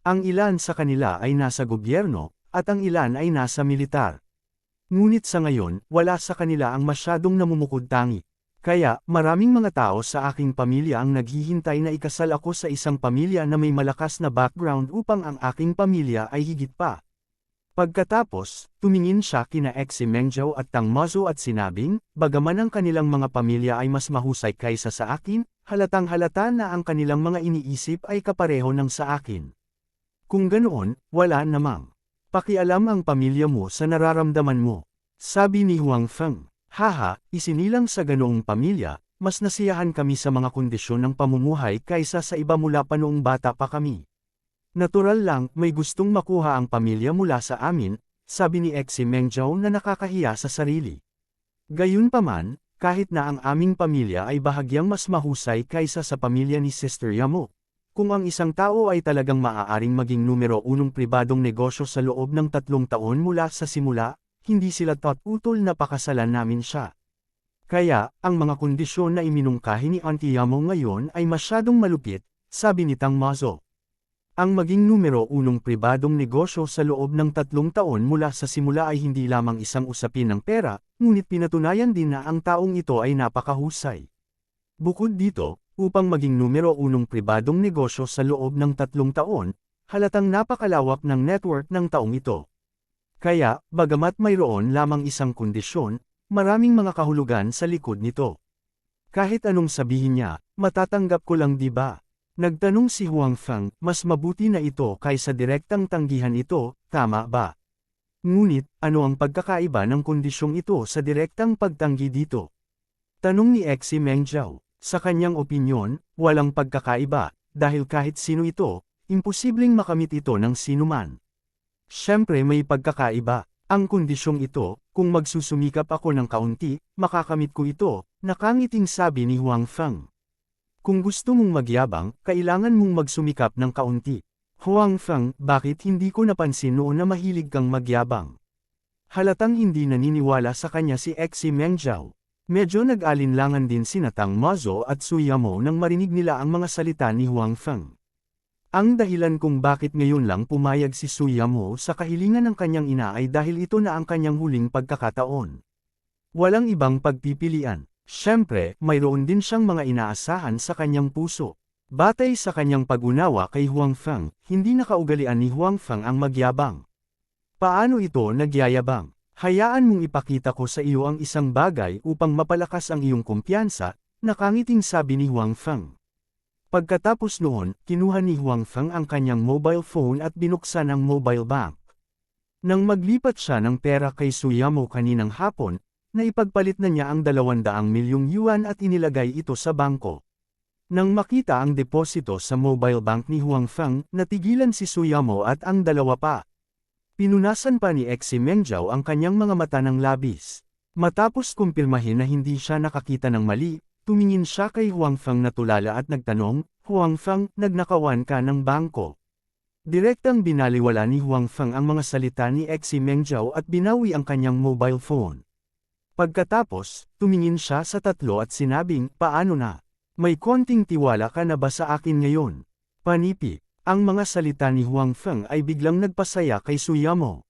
Ang ilan sa kanila ay nasa gobyerno, at ang ilan ay nasa militar. Ngunit sa ngayon, wala sa kanila ang masyadong namumukod-tangi. Kaya, maraming mga tao sa aking pamilya ang naghihintay na ikasal ako sa isang pamilya na may malakas na background upang ang aking pamilya ay higit pa. Pagkatapos, tumingin siya kina Exi Meng Zhao at Tang Mazo at sinabing, bagaman ang kanilang mga pamilya ay mas mahusay kaysa sa akin, halatang halata na ang kanilang mga iniisip ay kapareho ng sa akin. Kung ganoon, wala namang pakialam ang pamilya mo sa nararamdaman mo. Sabi ni Huang Feng. Haha, isinilang sa ganoong pamilya, mas nasiyahan kami sa mga kondisyon ng pamumuhay kaysa sa iba mula pa noong bata pa kami. Natural lang, may gustong makuha ang pamilya mula sa amin, sabi ni Exi Meng Zhao na nakakahiya sa sarili. Gayunpaman, kahit na ang aming pamilya ay bahagyang mas mahusay kaysa sa pamilya ni Sister Yamo. Kung ang isang tao ay talagang maaaring maging numero 1 pribadong negosyo sa loob ng 3 taon mula sa simula, hindi sila utol na pakasalan namin siya. Kaya, ang mga kondisyon na iminungkahi ni Auntie Yamo ngayon ay masyadong malupit, sabi ni Tang Mazo. Ang maging numero 1 pribadong negosyo sa loob ng 3 taon mula sa simula ay hindi lamang isang usapin ng pera, ngunit pinatunayan din na ang taong ito ay napakahusay. Bukod dito, upang maging numero 1 pribadong negosyo sa loob ng 3 taon, halatang napakalawak ng network ng taong ito. Kaya, bagamat mayroon lamang isang kondisyon, maraming mga kahulugan sa likod nito. Kahit anong sabihin niya, matatanggap ko lang, di ba? Nagtanong si Huang Feng, mas mabuti na ito kaysa direktang tanggihan ito, tama ba? Ngunit, ano ang pagkakaiba ng kondisyong ito sa direktang pagtanggi dito? Tanong ni Xi Mengjiao. Sa kanyang opinyon, walang pagkakaiba, dahil kahit sino ito, imposibleng makamit ito ng sinuman. Siyempre may pagkakaiba. Ang kondisyong ito, kung magsusumikap ako ng kaunti, makakamit ko ito, nakangiting sabi ni Huang Feng. Kung gusto mong magyabang, kailangan mong magsumikap ng kaunti. Huang Feng, bakit hindi ko napansin noon na mahilig kang magyabang? Halatang hindi naniniwala sa kanya si Xi Mengjiao. Medyo nag-alinlangan din sina Tang Mazo at Su Yamo nang marinig nila ang mga salita ni Huang Feng. Ang dahilan kung bakit ngayon lang pumayag si Su Yamo sa kahilingan ng kanyang ina ay dahil ito na ang kanyang huling pagkakataon. Walang ibang pagpipilian. Siyempre, mayroon din siyang mga inaasahan sa kanyang puso. Batay sa kanyang pag-unawa kay Huang Feng, hindi nakaugalian ni Huang Feng ang magyabang. Paano ito nagyayabang? Hayaan mong ipakita ko sa iyo ang isang bagay upang mapalakas ang iyong kumpiyansa, nakangiting sabi ni Huang Feng. Pagkatapos noon, kinuha ni Huang Feng ang kanyang mobile phone at binuksan ang mobile bank. Nang maglipat siya ng pera kay Su Yamo kaninang hapon, naipagpalit na niya ang 200 milyong yuan at inilagay ito sa bangko. Nang makita ang deposito sa mobile bank ni Huang Feng, natigilan si Su Yamo at ang dalawa pa. Pinunasan pa ni Xi Mengjiao ang kanyang mga mata ng labis. Matapos kumpirmahin na hindi siya nakakita ng mali, tumingin siya kay Huang Feng na tulala at nagtanong, Huang Feng, nagnakawan ka ng bangko. Direktang binaliwala ni Huang Feng ang mga salita ni Xi Mengjiao at binawi ang kanyang mobile phone. Pagkatapos, tumingin siya sa tatlo at sinabing, paano na? May konting tiwala ka na ba sa akin ngayon? Panipi. Ang mga salita ni Huang Feng ay biglang nagpasaya kay Su Yamo.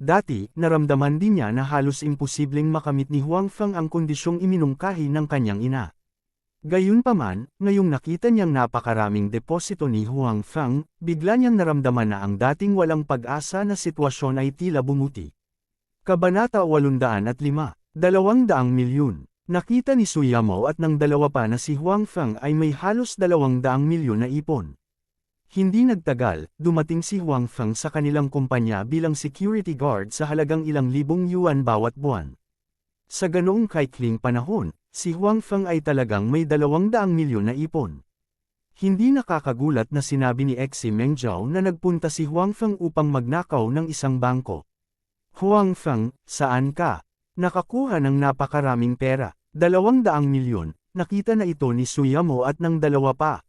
Dati, naramdaman din niya na halos imposibleng makamit ni Huang Feng ang kondisyong iminungkahi ng kanyang ina. Gayunpaman, ngayong nakita niyang napakaraming deposito ni Huang Feng, bigla niyang naramdaman na ang dating walang pag-asa na sitwasyon ay tila bumuti. Kabanata 805, 200 milyon. Nakita ni Su Yamo at ng dalawa pa na si Huang Feng ay may halos 200 milyon na ipon. Hindi nagtagal, dumating si Huang Feng sa kanilang kumpanya bilang security guard sa halagang ilang libong yuan bawat buwan. Sa ganoong kaikling panahon, si Huang Feng ay talagang may 200 milyon na ipon. Hindi nakakagulat na sinabi ni Xi Mengjiao na nagpunta si Huang Feng upang magnakaw ng isang bangko. Huang Feng, saan ka? Nakakuha ng napakaraming pera, 200 milyon, nakita na ito ni Su Yamo at ng dalawa pa.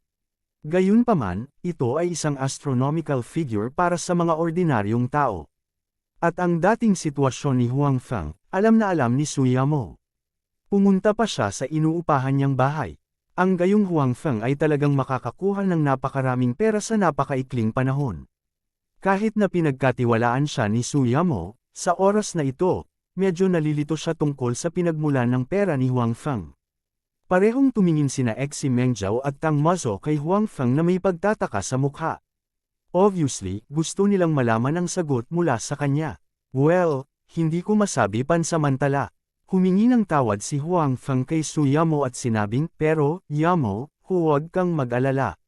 Gayunpaman, ito ay isang astronomical figure para sa mga ordinaryong tao. At ang dating sitwasyon ni Huang Feng, alam na alam ni Su Yamo. Pumunta pa siya sa inuupahan niyang bahay. Ang gayong Huang Feng ay talagang makakakuha ng napakaraming pera sa napakaikling panahon. Kahit na pinagkatiwalaan siya ni Su Yamo, sa oras na ito, medyo nalilito siya tungkol sa pinagmulan ng pera ni Huang Feng. Parehong tumingin sina Xi Mengjiao at Tang Mazo kay Huang Feng na may pagtataka sa mukha. Obviously, gusto nilang malaman ang sagot mula sa kanya. Well, hindi ko masabi pansamantala. Humingi ng tawad si Huang Feng kay Su Yamo at sinabing, pero, Yamo, huwag kang mag-alala.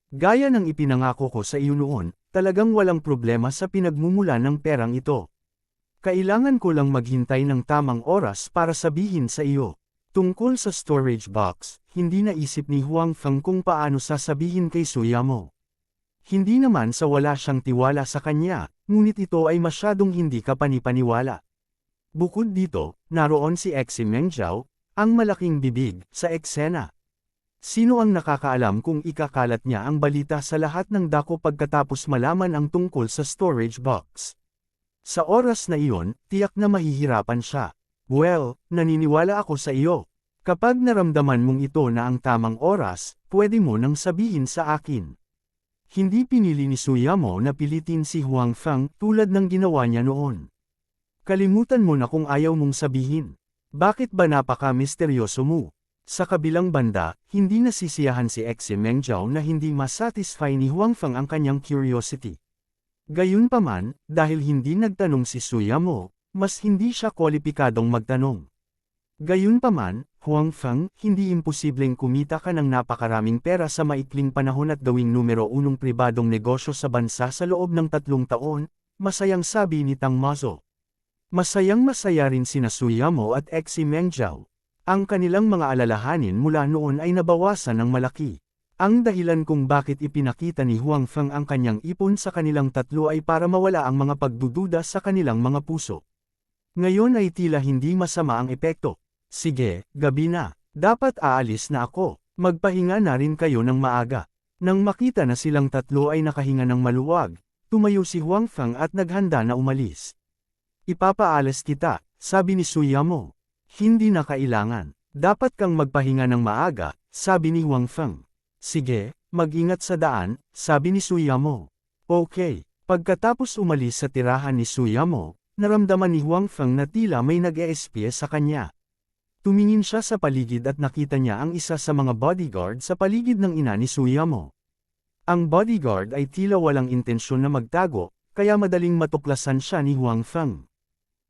Gaya ng ipinangako ko sa iyo noon, talagang walang problema sa pinagmumula ng perang ito. Kailangan ko lang maghintay ng tamang oras para sabihin sa iyo. Tungkol sa storage box, hindi naisip ni Huang Feng kung paano sasabihin kay Su Yamo. Hindi naman sa wala siyang tiwala sa kanya, ngunit ito ay masyadong hindi kapanipaniwala. Bukod dito, naroon si Xi Mengjiao, Ang malaking bibig, sa eksena. Sino ang nakakaalam kung ikakalat niya ang balita sa lahat ng dako pagkatapos malaman ang tungkol sa storage box? Sa oras na iyon, tiyak na mahihirapan siya. Well, naniniwala ako sa iyo. Kapag naramdaman mong ito na ang tamang oras, pwede mo nang sabihin sa akin. Hindi pinili ni Suyamo na pilitin si Huang Feng tulad ng ginawa niya noon. Kalimutan mo na kung ayaw mong sabihin. Bakit ba napaka-misteryoso mo? Sa kabilang banda, hindi nasisiyahan si Xie Mengjiao na hindi masatisfy ni Huang Feng ang kanyang curiosity. Gayunpaman, dahil hindi nagtanong si Suyamo, mas hindi siya kwalipikadong magtanong. Gayunpaman, Huang Feng, hindi imposibleng kumita ka ng napakaraming pera sa maikling panahon at gawing numero 1 pribadong negosyo sa bansa sa loob ng 3 taon, masayang sabi ni Tang Mazo. Masayang-masaya rin sina Suyamo at Xie Mengjiao. Ang kanilang mga alalahanin mula noon ay nabawasan ng malaki. Ang dahilan kung bakit ipinakita ni Huang Feng ang kanyang ipon sa kanilang tatlo ay para mawala ang mga pagdududa sa kanilang mga puso. Ngayon ay tila hindi masama ang epekto. Sige, gabi na. Dapat aalis na ako. Magpahinga na rin kayo ng maaga. Nang makita na silang tatlo ay nakahinga ng maluwag, tumayo si Huang Feng at naghanda na umalis. Ipapaalis kita, sabi ni Suyamo. Hindi na kailangan. Dapat kang magpahinga ng maaga, sabi ni Huang Feng. Sige, mag-ingat sa daan, sabi ni Suyamo. Okay. Pagkatapos umalis sa tirahan ni Suyamo, naramdaman ni Huang Feng na tila may nag-eespye sa kanya. Tumingin siya sa paligid at nakita niya ang isa sa mga bodyguard sa paligid ng ina ni Suyamo. Ang bodyguard ay tila walang intensyon na magtago, kaya madaling matuklasan siya ni Huang Feng.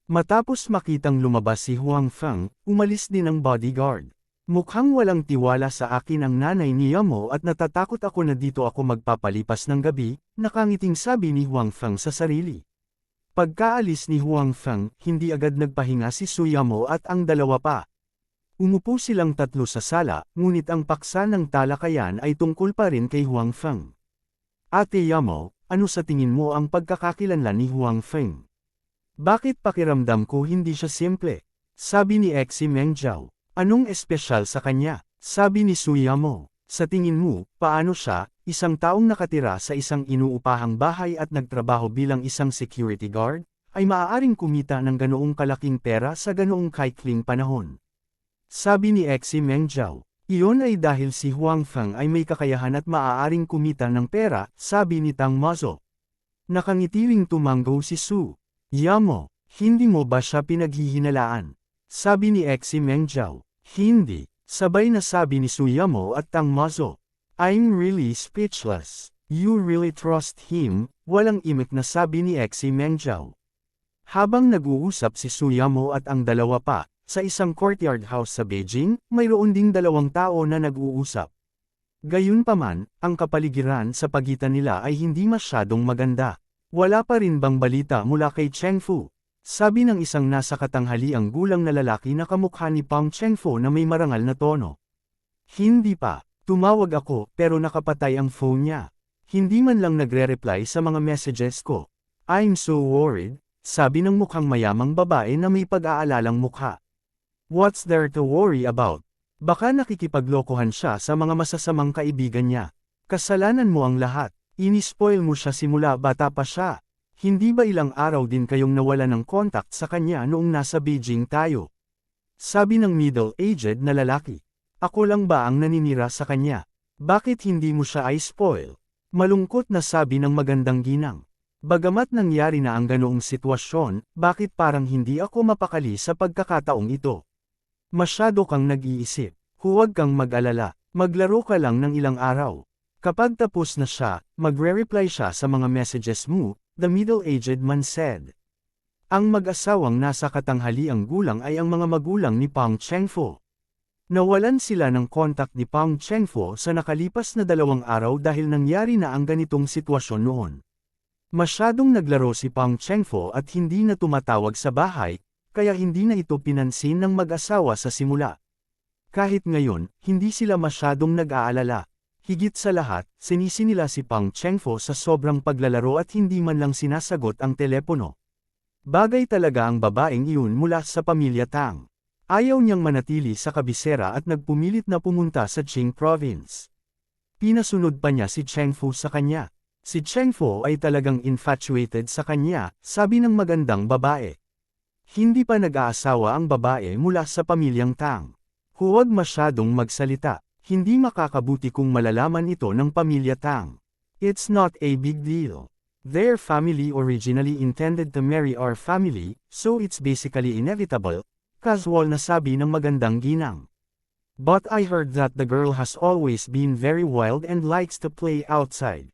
Matapos makitang lumabas si Huang Feng, umalis din ang bodyguard. Mukhang walang tiwala sa akin ang nanay ni Yamo at natatakot ako na dito ako magpapalipas ng gabi, nakangiting sabi ni Huang Feng sa sarili. Pagkaalis ni Huang Feng, hindi agad nagpahinga si Suyamo at ang dalawa pa. Umupo silang tatlo sa sala, ngunit ang paksa ng talakayan ay tungkol pa rin kay Huang Feng. Ate Yamo, ano sa tingin mo ang pagkakakilanlan ni Huang Feng? Bakit pakiramdam ko hindi siya simple? Sabi ni Xie Mengjiao. Anong espesyal sa kanya? Sabi ni Suyamo. Sa tingin mo, paano siya, isang taong nakatira sa isang inuupahang bahay at nagtrabaho bilang isang security guard, ay maaaring kumita ng ganoong kalaking pera sa ganoong kaikling panahon? Sabi ni Xie Mengjiao. Iyon ay dahil si Huang Feng ay may kakayahan at maaaring kumita ng pera, sabi ni Tang Mazo. Nakangitiring tumanggo si Su. Yamo, hindi mo ba siya pinaghihinalaan? Sabi ni Xie Mengjiao. Hindi, sabay na sabi ni Suyamo at Tang Mazo. I'm really speechless. You really trust him? Walang imik na sabi ni Xie Mengjiao. Habang nag-uusap si Suyamo at ang dalawa pa, sa isang courtyard house sa Beijing, mayroon ding 2 tao na nag-uusap. Gayunpaman, ang kapaligiran sa pagitan nila ay hindi masyadong maganda. Wala pa rin bang balita mula kay Cheng Fu? Sabi ng isang nasa katanghaliang gulang na lalaki na kamukha ni Pang Cheng Fu na may marangal na tono. Hindi pa. Tumawag ako pero nakapatay ang phone niya. Hindi man lang nagre-reply sa mga messages ko. I'm so worried, sabi ng mukhang mayamang babae na may pag-aalalang mukha. What's there to worry about? Baka nakikipaglokohan siya sa mga masasamang kaibigan niya. Kasalanan mo ang lahat. Inispoil mo siya simula bata pa siya. Hindi ba ilang araw din kayong nawala ng contact sa kanya noong nasa Beijing tayo? Sabi ng middle-aged na lalaki. Ako lang ba ang naninira sa kanya? Bakit hindi mo siya i-spoil? Malungkot na sabi ng magandang ginang. Bagamat nangyari na ang ganoong sitwasyon, bakit parang hindi ako mapakali sa pagkakataong ito? Masyado kang nag-iisip. Huwag kang mag-alala. Maglaro ka lang ng ilang araw. Kapag tapos na siya, magre-reply siya sa mga messages mo, the middle-aged man said. Ang mag-asawang nasa katanghaliang gulang ay ang mga magulang ni Pang Cheng Fu. Nawalan sila ng kontak ni Pang Cheng Fu sa nakalipas na 2 araw dahil nangyari na ang ganitong sitwasyon noon. Masyadong naglaro si Pang Cheng Fu at hindi na tumatawag sa bahay, kaya hindi na ito pinansin ng mag-asawa sa simula. Kahit ngayon, hindi sila masyadong nag-aalala. Higit sa lahat, sinisi nila si Pang Cheng Fu sa sobrang paglalaro at hindi man lang sinasagot ang telepono. Bagay talaga ang babaeng iyon mula sa pamilya Tang. Ayaw niyang manatili sa kabisera at nagpumilit na pumunta sa Qing Province. Pinasunod pa niya si Chengfu sa kanya. Si Chengfu ay talagang infatuated sa kanya, sabi ng magandang babae. Hindi pa nag-aasawa ang babae mula sa pamilyang Tang. Huwag masyadong magsalita, hindi makakabuti kung malalaman ito ng pamilya Tang. It's not a big deal. Their family originally intended to marry our family, so it's basically inevitable, casual na sabi ng magandang ginang. But I heard that the girl has always been very wild and likes to play outside.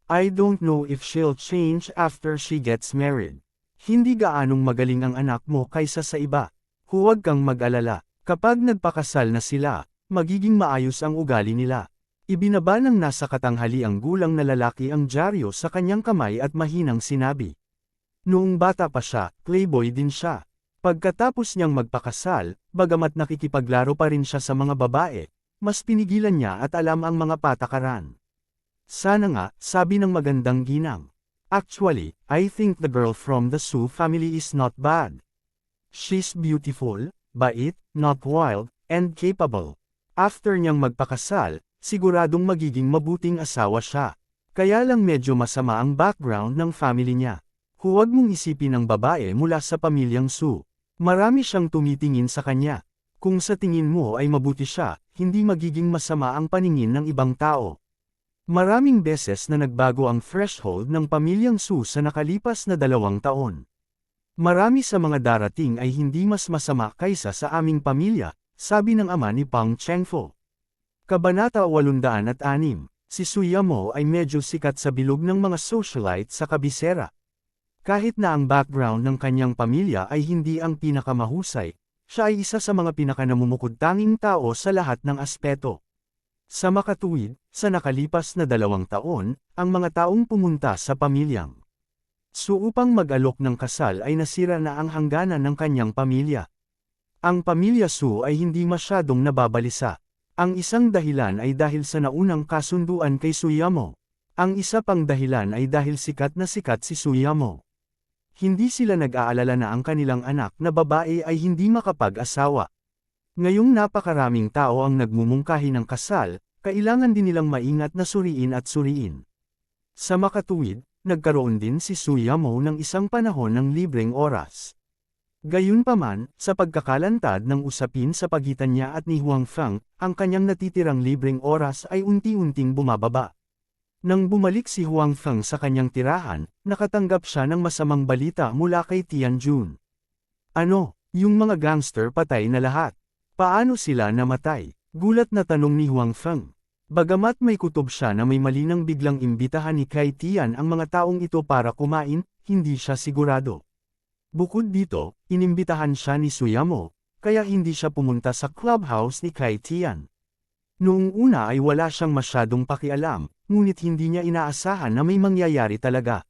I don't know if she'll change after she gets married. Hindi gaanong magaling ang anak mo kaysa sa iba. Huwag kang mag-alala. Kapag nagpakasal na sila, magiging maayos ang ugali nila. Ibinaba ng nasa katanghali ang gulang na lalaki ang dyaryo sa kanyang kamay at mahinang sinabi. Noong bata pa siya, playboy din siya. Pagkatapos niyang magpakasal, bagamat nakikipaglaro pa rin siya sa mga babae, mas pinigilan niya at alam ang mga patakaran. Sana nga, sabi ng magandang ginang. Actually, I think the girl from the Su family is not bad. She's beautiful, bait, not wild, and capable. After niyang magpakasal, siguradong magiging mabuting asawa siya. Kaya lang medyo masama ang background ng family niya. Huwag mong isipin ang babae mula sa pamilyang Su. Marami siyang tumitingin sa kanya. Kung sa tingin mo ay mabuti siya, hindi magiging masama ang paningin ng ibang tao. Maraming beses na nagbago ang threshold ng pamilyang Su sa nakalipas na 2 taon. Marami sa mga darating ay hindi mas masama kaysa sa aming pamilya, sabi ng ama ni Pang Chengfu. Kabanata 806, si Su Yamo ay medyo sikat sa bilog ng mga socialite sa kabisera. Kahit na ang background ng kanyang pamilya ay hindi ang pinakamahusay, siya ay isa sa mga pinakanamumukod-tanging tao sa lahat ng aspeto. Sa makatuwid, sa nakalipas na 2 taon, ang mga taong pumunta sa pamilyang Su upang mag-alok ng kasal ay nasira na ang hangganan ng kanyang pamilya. Ang pamilya Su ay hindi masyadong nababalisa. Ang isang dahilan ay dahil sa naunang kasunduan kay Su Yamo. Ang isa pang dahilan ay dahil sikat na sikat si Su Yamo. Hindi sila nag-aalala na ang kanilang anak na babae ay hindi makapag-asawa. Ngayong napakaraming tao ang nagmumungkahi ng kasal, kailangan din nilang maingat na suriin at suriin. Sa makatuwid, nagkaroon din si Su Yamo ng isang panahon ng libreng oras. Gayunpaman, sa pagkakalantad ng usapin sa pagitan niya at ni Huang Feng, ang kanyang natitirang libreng oras ay unti-unting bumababa. Nang bumalik si Huang Feng sa kanyang tirahan, nakatanggap siya ng masamang balita mula kay Tianjun. Ano, yung mga gangster patay na lahat? Paano sila namatay? Gulat na tanong ni Huang Feng. Bagamat may kutob siya na may malinang biglang imbitahan ni Kai Tian ang mga taong ito para kumain, hindi siya sigurado. Bukod dito, inimbitahan siya ni Su Yamo, kaya hindi siya pumunta sa clubhouse ni Kai Tian. Noong una ay wala siyang masyadong pakialam, ngunit hindi niya inaasahan na may mangyayari talaga.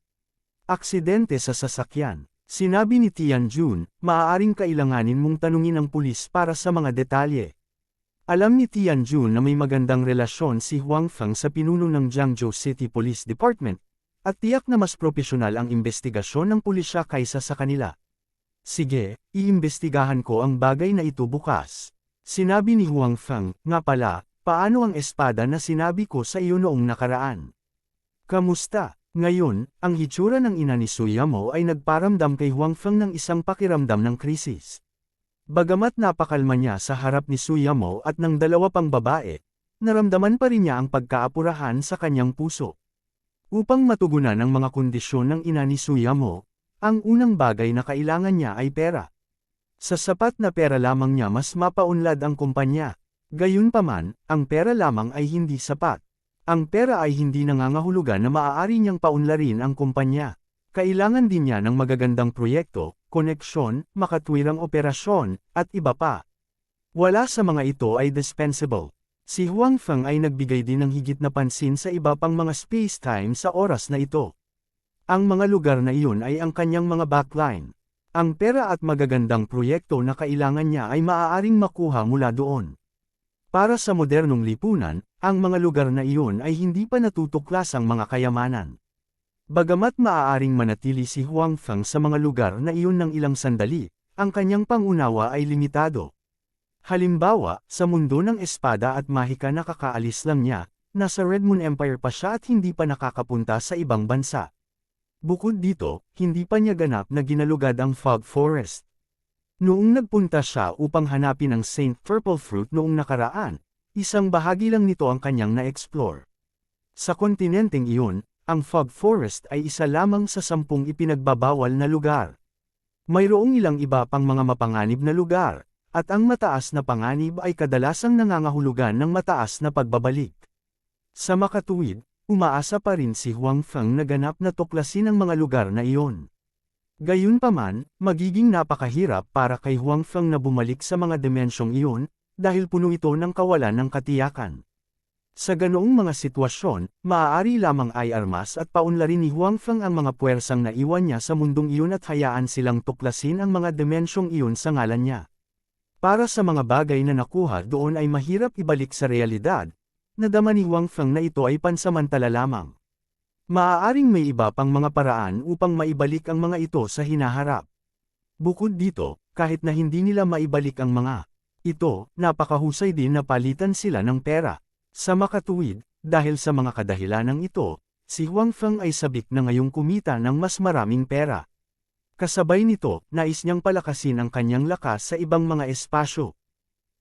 Aksidente sa sasakyan. Sinabi ni Tianjun, maaaring kailanganin mong tanungin ang pulis para sa mga detalye. Alam ni Tianjun na may magandang relasyon si Huang Feng sa pinuno ng Jiangzhou City Police Department, at tiyak na mas propessional ang investigasyon ng pulisya kaysa sa kanila. Sige, iimbestigahan ko ang bagay na ito bukas. Sinabi ni Huang Feng, nga pala, paano ang espada na sinabi ko sa iyo noong nakaraan? Kamusta? Ngayon, ang hitsura ng ina ni Su Yamo ay nagparamdam kay Huang Feng ng isang pakiramdam ng krisis. Bagamat napakalma niya sa harap ni Su Yamo at ng 2 pang babae, naramdaman pa rin niya ang pagkaapurahan sa kanyang puso. Upang matugunan ang mga kondisyon ng ina ni Su Yamo, ang unang bagay na kailangan niya ay pera. Sa sapat na pera lamang niya mas mapaunlad ang kumpanya. Gayunpaman, ang pera lamang ay hindi sapat. Ang pera ay hindi nangangahulugan na maaari niyang paunlarin ang kumpanya. Kailangan din niya ng magagandang proyekto, koneksyon, makatwirang operasyon, at iba pa. Wala sa mga ito ay dispensable. Si Huang Feng ay nagbigay din ng higit na pansin sa iba pang mga space-time sa oras na ito. Ang mga lugar na iyon ay ang kanyang mga backline. Ang pera at magagandang proyekto na kailangan niya ay maaaring makuha mula doon. Para sa modernong lipunan, ang mga lugar na iyon ay hindi pa natutuklasang mga kayamanan. Bagamat maaaring manatili si Huang Feng sa mga lugar na iyon ng ilang sandali, ang kanyang pangunawa ay limitado. Halimbawa, sa mundo ng espada at mahika na kakaalis lang niya, nasa Red Moon Empire pa siya at hindi pa nakakapunta sa ibang bansa. Bukod dito, hindi pa niya ganap na ginalugad ang Fog Forest. Noong nagpunta siya upang hanapin ang Saint Purple Fruit noong nakaraan, isang bahagi lang nito ang kanyang na-explore. Sa kontinenteng iyon, ang Fog Forest ay isa lamang sa 10 ipinagbabawal na lugar. Mayroong ilang iba pang mga mapanganib na lugar, at ang mataas na panganib ay kadalasang nangangahulugan ng mataas na pagbabalik. Sa makatuwid, umaasa pa rin si Huang Feng na ganap na tuklasin ang mga lugar na iyon. Gayunpaman, magiging napakahirap para kay Huang Feng na bumalik sa mga dimensyong iyon, dahil puno ito ng kawalan ng katiyakan. Sa ganoong mga sitwasyon, maaari lamang ay armas at paunlarin ni Huang Feng ang mga puwersang naiwan niya sa mundong iyon at hayaan silang tuklasin ang mga dimensyong iyon sa ngalan niya. Para sa mga bagay na nakuha doon ay mahirap ibalik sa realidad, nadama ni Huang Feng na ito ay pansamantala lamang. Maaaring may iba pang mga paraan upang maibalik ang mga ito sa hinaharap. Bukod dito, kahit na hindi nila maibalik ang mga ito, napakahusay din na palitan sila ng pera. Sa makatuwid, dahil sa mga kadahilanang ito, si Huang Feng ay sabik na ngayong kumita ng mas maraming pera. Kasabay nito, nais niyang palakasin ang kanyang lakas sa ibang mga espasyo.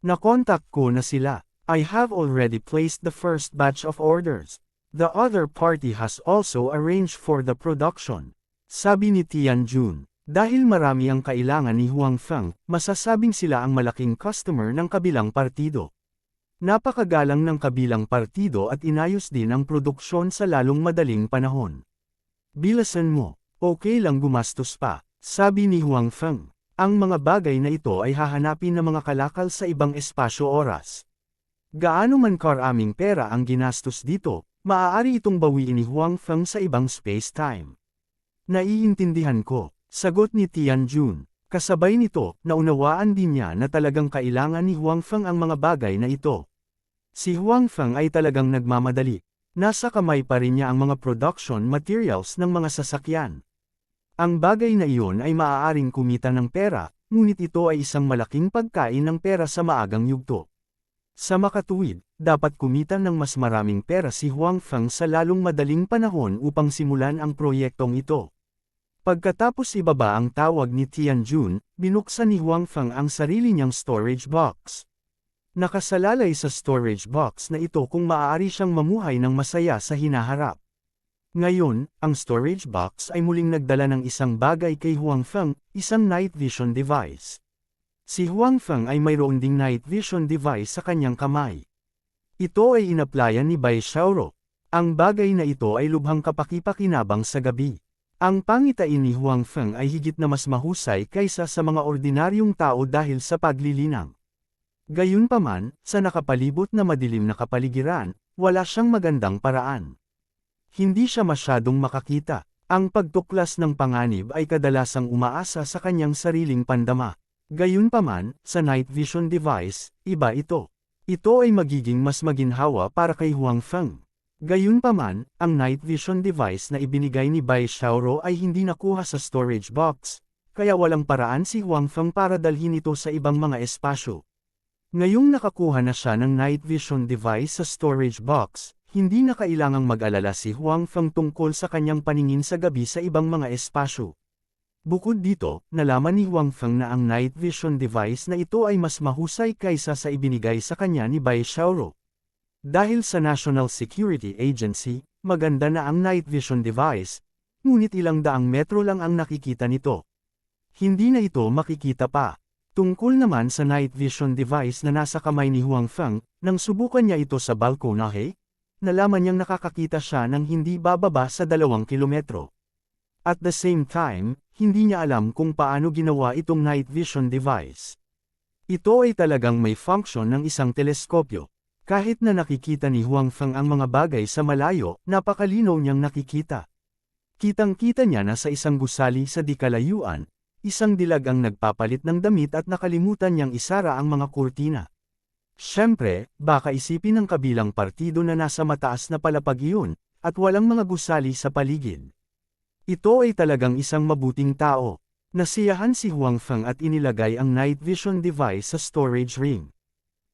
Nakontak ko na sila. I have already placed the first batch of orders. The other party has also arranged for the production. Sabi ni Tianjun. Dahil marami ang kailangan ni Huang Feng, masasabing sila ang malaking customer ng kabilang partido. Napakagalang ng kabilang partido at inayos din ang produksyon sa lalong madaling panahon. Bilasan mo, okay lang gumastos pa. Sabi ni Huang Feng, ang mga bagay na ito ay hahanapin ng mga kalakal sa ibang espasyo-oras. Gaano man karaming pera ang ginastos dito, maaari itong bawiin ni Huang Feng sa ibang space-time. Naiintindihan ko, sagot ni Tianjun. Kasabay nito, naunawaan din niya na talagang kailangan ni Huang Feng ang mga bagay na ito. Si Huang Feng ay talagang nagmamadali. Nasa kamay pa rin niya ang mga production materials ng mga sasakyan. Ang bagay na iyon ay maaaring kumita ng pera, ngunit ito ay isang malaking pagkain ng pera sa maagang yugto. Sa makatuwid, dapat kumita ng mas maraming pera si Huang Feng sa lalong madaling panahon upang simulan ang proyektong ito. Pagkatapos ibaba ang tawag ni Tianjun, binuksan ni Huang Feng ang sarili niyang storage box. Nakasalalay sa storage box na ito kung maaari siyang mamuhay ng masaya sa hinaharap. Ngayon, ang storage box ay muling nagdala ng isang bagay kay Huang Feng, isang night vision device. Si Huang Feng ay mayroon ding night vision device sa kanyang kamay. Ito ay inaplayan ni Bai Xiaoro. Ang bagay na ito ay lubhang kapaki-pakinabang sa gabi. Ang pangitain ni Huang Feng ay higit na mas mahusay kaysa sa mga ordinaryong tao dahil sa paglilinang. Gayunpaman, sa nakapalibot na madilim na kapaligiran, wala siyang magandang paraan. Hindi siya masyadong makakita. Ang pagtuklas ng panganib ay kadalasang umaasa sa kanyang sariling pandama. Gayunpaman, sa night vision device, iba ito. Ito ay magiging mas maginhawa para kay Huang Feng. Gayunpaman, ang night vision device na ibinigay ni Bai Xiaoro ay hindi nakuha sa storage box, kaya walang paraan si Huang Feng para dalhin ito sa ibang mga espasyo. Ngayong nakakuha na siya ng night vision device sa storage box, hindi na kailangang mag-alala si Huang Feng tungkol sa kanyang paningin sa gabi sa ibang mga espasyo. Bukod dito, nalaman ni Huang Feng na ang night vision device na ito ay mas mahusay kaysa sa ibinigay sa kanya ni Bai Xiaoro. Dahil sa National Security Agency, maganda na ang night vision device, ngunit ilang daang metro lang ang nakikita nito. Hindi na ito makikita pa. Tungkol naman sa night vision device na nasa kamay ni Huang Feng, nang subukan niya ito sa balkonahe, nalaman niyang nakakakita siya ng hindi bababa sa 2 kilometro. At the same time, hindi niya alam kung paano ginawa itong night vision device. Ito ay talagang may function ng isang teleskopyo. Kahit na nakikita ni Huang Feng ang mga bagay sa malayo, napakalinaw niyang nakikita. Kitang-kita niya na sa isang gusali sa di kalayuan, isang dilag ang nagpapalit ng damit at nakalimutan niyang isara ang mga kurtina. Siyempre, baka isipin ng kabilang partido na nasa mataas na palapag iyon, at walang mga gusali sa paligid. Ito ay talagang isang mabuting tao. Nasiyahan si Huang Feng at inilagay ang night vision device sa storage ring.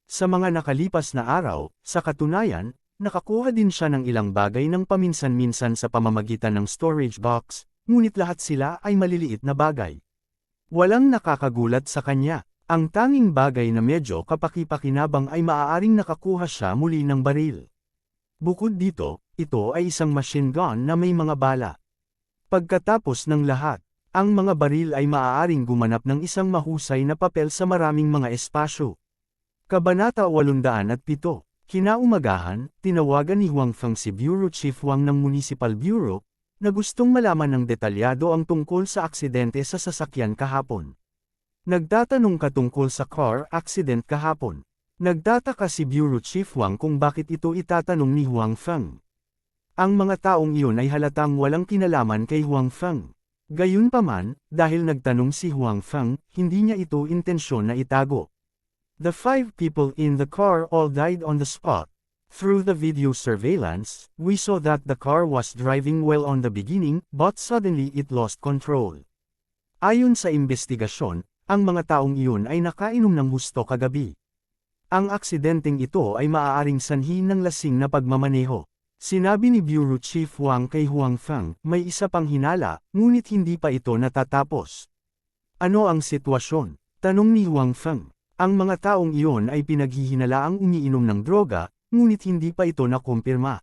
Sa mga nakalipas na araw, sa katunayan, nakakuha din siya ng ilang bagay ng paminsan-minsan sa pamamagitan ng storage box, ngunit lahat sila ay maliliit na bagay. Walang nakakagulat sa kanya. Ang tanging bagay na medyo kapaki-pakinabang ay maaaring nakakuha siya muli ng baril. Bukod dito, ito ay isang machine gun na may mga bala. Pagkatapos ng lahat, ang mga baril ay maaaring gumanap ng isang mahusay na papel sa maraming mga espasyo. Kabanata 807. Kinaumagahan, tinawagan ni Huang Feng si Bureau Chief Wang ng Municipal Bureau, na gustong malaman ng detalyado ang tungkol sa aksidente sa sasakyan kahapon. Nagtatanong tungkol sa car accident kahapon. Nagtataka si Bureau Chief Wang kung bakit ito itatanong ni Huang Feng. Ang mga taong iyon ay halatang walang kinalaman kay Huang Feng. Gayunpaman, dahil nagtanong si Huang Feng, hindi niya ito intensyon na itago. The 5 people in the car all died on the spot. Through the video surveillance, we saw that the car was driving well on the beginning, but suddenly it lost control. Ayon sa investigasyon, ang mga taong iyon ay nakainom ng husto kagabi. Ang aksidenteng ito ay maaaring sanhi ng lasing na pagmamaneho. Sinabi ni Bureau Chief Wang kay Huang Feng, may isa pang hinala, ngunit hindi pa ito natatapos. Ano ang sitwasyon? Tanong ni Huang Feng. Ang mga taong iyon ay pinaghihinalaang umiinom ng droga, ngunit hindi pa ito nakumpirma.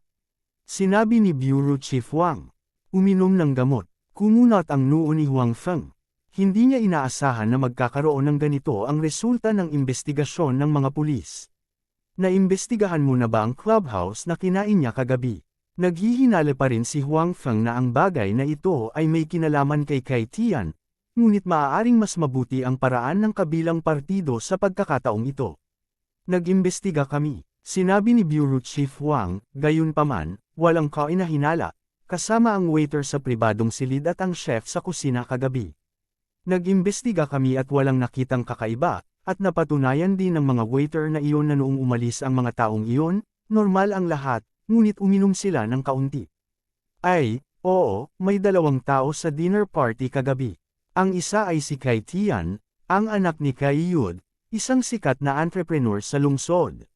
Sinabi ni Bureau Chief Wang. Uminom ng gamot. Kumunat ang noo ni Huang Feng. Hindi niya inaasahan na magkakaroon ng ganito ang resulta ng investigasyon ng mga pulis. Naimbestigahan mo na ba ang clubhouse na kinain niya kagabi? Naghihinala pa rin si Huang Feng na ang bagay na ito ay may kinalaman kay Kai Tian, ngunit maaaring mas mabuti ang paraan ng kabilang partido sa pagkakataong ito. Nag-imbestiga kami, sinabi ni Bureau Chief Wang, gayunpaman, walang kainahinala, kasama ang waiter sa pribadong silid at ang chef sa kusina kagabi. Nag-imbestiga kami at walang nakitang kakaiba, at napatunayan din ng mga waiter na iyon na noong umalis ang mga taong iyon, normal ang lahat, ngunit uminom sila ng kaunti. Ay, oo, may 2 tao sa dinner party kagabi. Ang isa ay si Kai Tian, ang anak ni Kai Yud, isang sikat na entrepreneur sa lungsod.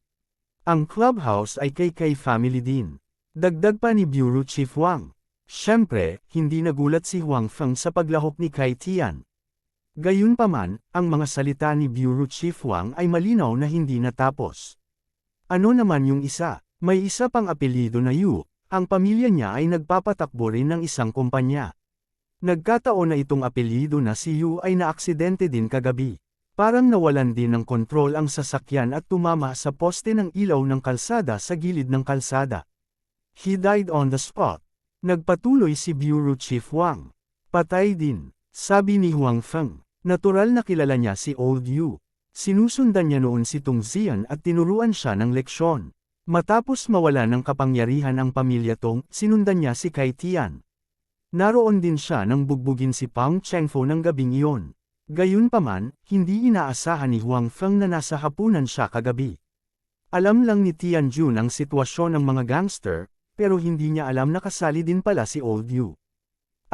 Ang clubhouse ay kay Kai family din. Dagdag pa ni Bureau Chief Wang. Siyempre, hindi nagulat si Huang Feng sa paglahok ni Kai Tian. Gayunpaman, ang mga salita ni Bureau Chief Wang ay malinaw na hindi natapos. Ano naman yung isa? May isa pang apelyido na Yu, ang pamilya niya ay nagpapatakbo rin ng isang kumpanya. Nagkataon na itong apelyido na si Yu ay naaksidente din kagabi. Parang nawalan din ng kontrol ang sasakyan at tumama sa poste ng ilaw ng kalsada sa gilid ng kalsada. He died on the spot. Nagpatuloy si Bureau Chief Wang. Patay din, sabi ni Huang Feng. Natural na kilala niya si Old Yu. Sinusundan niya noon si Tung Zian at tinuruan siya ng leksyon. Matapos mawala ng kapangyarihan ang pamilya Tong, sinundan niya si Kai Tian. Naroon din siya nang bugbugin si Pang Chengfo ng gabing iyon. Gayunpaman, hindi inaasahan ni Huang Feng na nasa hapunan siya kagabi. Alam lang ni Tian Jun ang sitwasyon ng mga gangster, pero hindi niya alam na kasali din pala si Old Yu.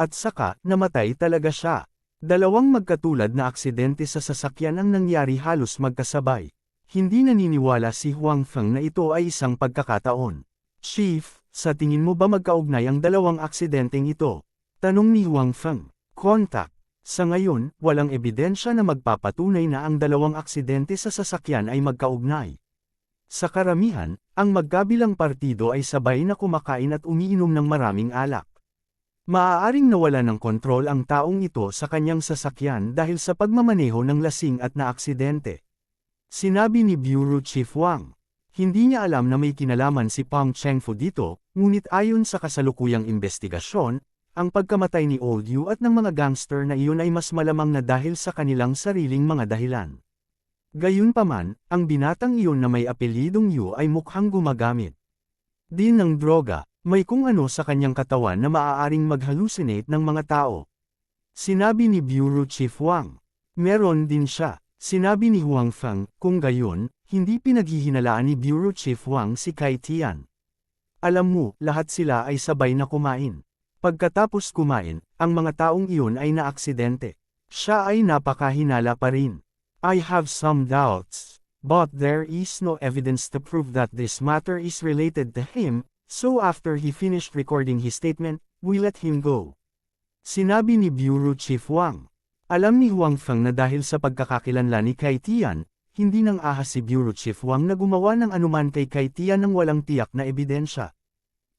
At saka, namatay talaga siya. 2 magkatulad na aksidente sa sasakyan ang nangyari halos magkasabay. Hindi naniniwala si Huang Feng na ito ay isang pagkakataon. Chief, sa tingin mo ba magkaugnay ang 2 aksidenteng ito? Tanong ni Huang Feng. Contact. Sa ngayon, walang ebidensya na magpapatunay na ang 2 aksidente sa sasakyan ay magkaugnay. Sa karamihan, ang magkabilang partido ay sabay na kumakain at umiinom ng maraming alak. Maaaring nawala ng kontrol ang taong ito sa kanyang sasakyan dahil sa pagmamaneho ng lasing at naaksidente. Sinabi ni Bureau Chief Wang. Hindi niya alam na may kinalaman si Pang Chengfo dito, ngunit ayon sa kasalukuyang investigasyon, ang pagkamatay ni Old Yu at ng mga gangster na iyon ay mas malamang na dahil sa kanilang sariling mga dahilan. Gayunpaman, ang binatang iyon na may apelyidong Yu ay mukhang gumagamit din ng droga. May kung ano sa kanyang katawan na maaaring mag-hallucinate ng mga tao. Sinabi ni Bureau Chief Wang. Meron din siya. Sinabi ni Huang Feng, kung gayon, hindi pinaghihinalaan ni Bureau Chief Wang si Kai Tian. Alam mo, lahat sila ay sabay na kumain. Pagkatapos kumain, ang mga taong iyon ay naaksidente. Siya ay napakahinala pa rin. I have some doubts. But there is no evidence to prove that this matter is related to him, so after he finished recording his statement, we let him go. Sinabi ni Bureau Chief Wang. Alam ni Huang Feng na dahil sa pagkakakilanlan ni Kai Tian, hindi nang ahas si Bureau Chief Wang na gumawa ng anuman kay Kai Tian ng walang tiyak na ebidensya.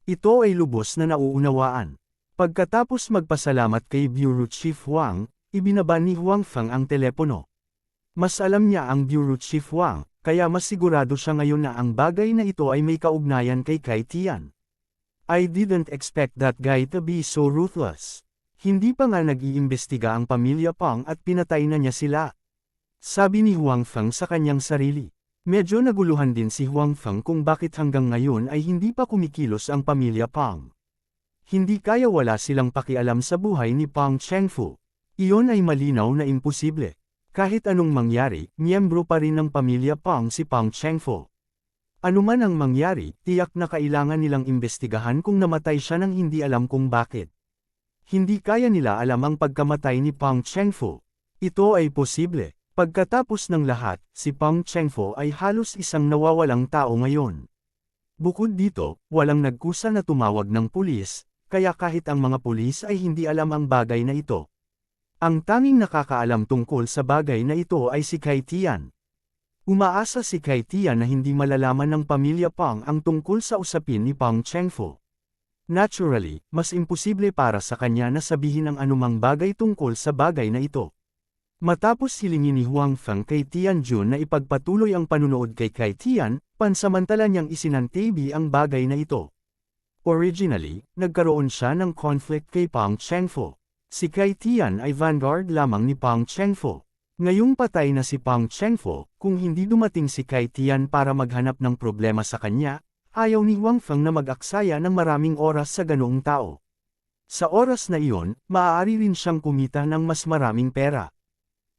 Ito ay lubos na nauunawaan. Pagkatapos magpasalamat kay Bureau Chief Wang, ibinaba ni Huang Feng ang telepono. Mas alam niya ang Bureau Chief Wang, kaya mas sigurado siya ngayon na ang bagay na ito ay may kaugnayan kay Kai Tian. I didn't expect that guy to be so ruthless. Hindi pa nga nag-iimbestiga ang pamilya Pang at pinatay na niya sila. Sabi ni Huang Feng sa kanyang sarili. Medyo naguluhan din si Huang Feng kung bakit hanggang ngayon ay hindi pa kumikilos ang pamilya Pang. Hindi kaya wala silang pakialam sa buhay ni Pang Chengfu. Iyon ay malinaw na imposible. Kahit anong mangyari, miyembro pa rin ng pamilya Pang si Pang Chengfu. Anuman ang mangyari, tiyak na kailangan nilang imbestigahan kung namatay siya nang hindi alam kung bakit. Hindi kaya nila alam ang pagkamatay ni Pang Chengfu. Ito ay posible. Pagkatapos ng lahat, si Pang Chengfu ay halos isang nawawalang tao ngayon. Bukod dito, walang nagkusa na tumawag ng pulis, kaya kahit ang mga pulis ay hindi alam ang bagay na ito. Ang tanging nakakaalam tungkol sa bagay na ito ay si Kai Tian. Umaasa si Kai Tian na hindi malalaman ng pamilya Pang ang tungkol sa usapin ni Pang Chengfu. Naturally, mas imposible para sa kanya na sabihin ang anumang bagay tungkol sa bagay na ito. Matapos hilingin ni Huang Feng kay Tian Jun na ipagpatuloy ang panunood kay Kai Tian, pansamantala niyang isinantabi ang bagay na ito. Originally, nagkaroon siya ng conflict kay Pang Chengfu. Si Kai Tian ay vanguard lamang ni Pang Chengfu. Ngayong patay na si Pang Chengfu, kung hindi dumating si Kai Tian para maghanap ng problema sa kanya, ayaw ni Huang Feng na mag-aksaya ng maraming oras sa ganoong tao. Sa oras na iyon, maaari rin siyang kumita ng mas maraming pera.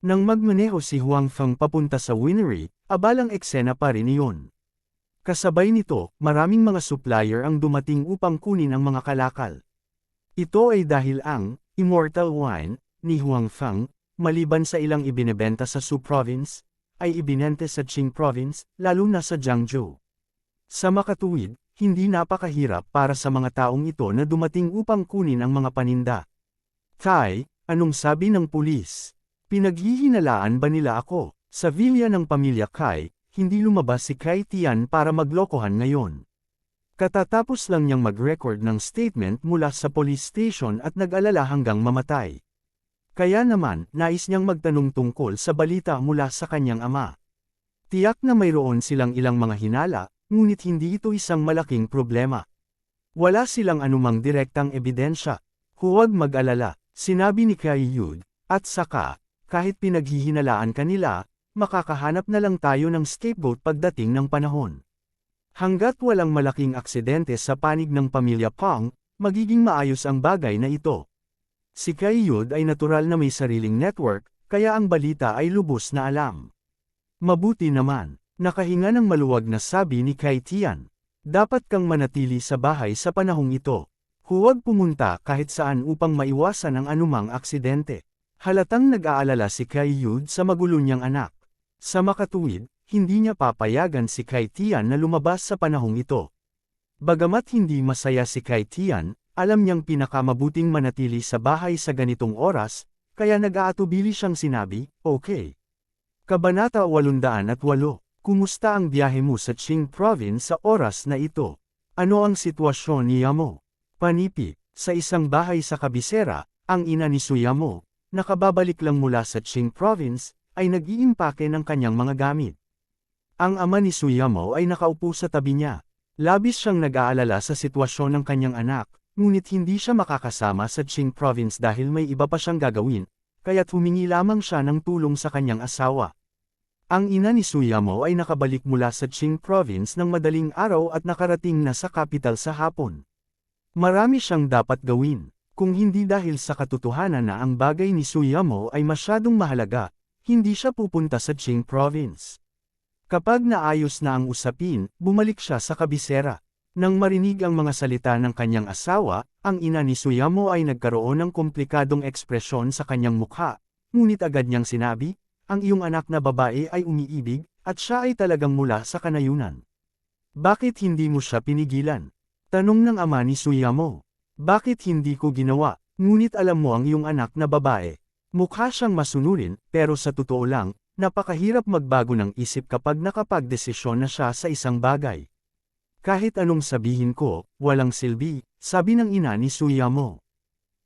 Nang magmaneho si Huang Feng papunta sa winery, abalang eksena pa rin iyon. Kasabay nito, maraming mga supplier ang dumating upang kunin ang mga kalakal. Ito ay dahil ang Immortal Wine ni Huang Feng, maliban sa ilang ibinebenta sa Su Province, ay ibinente sa Qing Province, lalo na sa Jiangzhou. Sa makatuwid, hindi napakahirap para sa mga taong ito na dumating upang kunin ang mga paninda. Kai, anong sabi ng pulis? Pinaghihinalaan ba nila ako? Sa villa ng pamilya Kai, hindi lumabas si Kai Tian para maglokohan ngayon. Katatapos lang niyang mag-record ng statement mula sa police station at nag-alala hanggang mamatay. Kaya naman, nais niyang magtanong tungkol sa balita mula sa kanyang ama. Tiyak na mayroon silang ilang mga hinala, ngunit hindi ito isang malaking problema. Wala silang anumang direktang ebidensya. Huwag mag-alala, sinabi ni Kai Yud, at saka, kahit pinaghihinalaan kanila, makakahanap na lang tayo ng scapegoat pagdating ng panahon. Hanggat walang malaking aksidente sa panig ng pamilya Pang, magiging maayos ang bagay na ito. Si Kai Yud ay natural na may sariling network, kaya ang balita ay lubos na alam. Mabuti naman, nakahinga ng maluwag na sabi ni Kai Tian. Dapat kang manatili sa bahay sa panahong ito. Huwag pumunta kahit saan upang maiwasan ang anumang aksidente. Halatang nag-aalala si Kai Yud sa magulo niyang anak. Sa makatuwid, hindi niya papayagan si Kai Tian na lumabas sa panahong ito. Bagamat hindi masaya si Kai Tian, alam niyang pinakamabuting manatili sa bahay sa ganitong oras, kaya nag-aatubili siyang sinabi, okay. Kabanata 808, Kumusta ang biyahe mo sa Qing Province sa oras na ito? Ano ang sitwasyon niya mo? Panipi, sa isang bahay sa kabisera, ang ina ni Suyamo, nakababalik lang mula sa Qing Province, ay nag-iimpake ng kanyang mga gamit. Ang ama ni Suyamo ay nakaupo sa tabi niya. Labis siyang nag-aalala sa sitwasyon ng kanyang anak, ngunit hindi siya makakasama sa Qing Province dahil may iba pa siyang gagawin, kaya't humingi lamang siya ng tulong sa kanyang asawa. Ang ina ni Suyamo ay nakabalik mula sa Qing Province ng madaling araw at nakarating na sa capital sa hapon. Marami siyang dapat gawin, kung hindi dahil sa katotohanan na ang bagay ni Suyamo ay masyadong mahalaga, hindi siya pupunta sa Qing Province. Kapag naayos na ang usapin, bumalik siya sa kabisera. Nang marinig ang mga salita ng kanyang asawa, ang ina ni Suyamo ay nagkaroon ng komplikadong ekspresyon sa kanyang mukha. ngunit agad niyang sinabi, ang iyong anak na babae ay umiibig, at siya ay talagang mula sa kanayunan. Bakit hindi mo siya pinigilan? Tanong ng ama ni Suyamo. Bakit hindi ko ginawa? Ngunit alam mo ang iyong anak na babae. Mukha siyang masunurin, pero sa totoo lang, napakahirap magbago ng isip kapag nakapagdesisyon na siya sa isang bagay. Kahit anong sabihin ko, walang silbi, sabi ng ina ni Suyamo.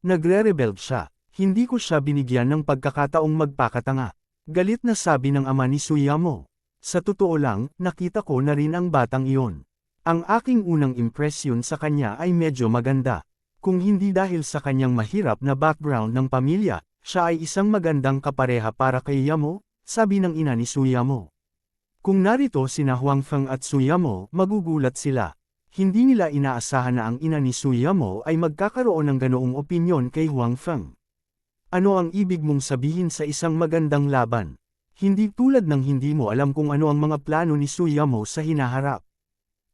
Nagre-rebel siya. Hindi ko siya binigyan ng pagkakataong magpakatanga. Galit na sabi ng ama ni Suyamo. Sa totoo lang, nakita ko na rin ang batang iyon. Ang aking unang impresyon sa kanya ay medyo maganda. Kung hindi dahil sa kanyang mahirap na background ng pamilya, siya ay isang magandang kapareha para kay Yamo, sabi ng ina ni Suyamo. Kung narito sina Huang Feng at Suyamo, magugulat sila. Hindi nila inaasahan na ang ina ni Suyamo ay magkakaroon ng ganoong opinyon kay Huang Feng. Ano ang ibig mong sabihin sa isang magandang laban? Hindi tulad ng hindi mo alam kung ano ang mga plano ni Suyamo sa hinaharap.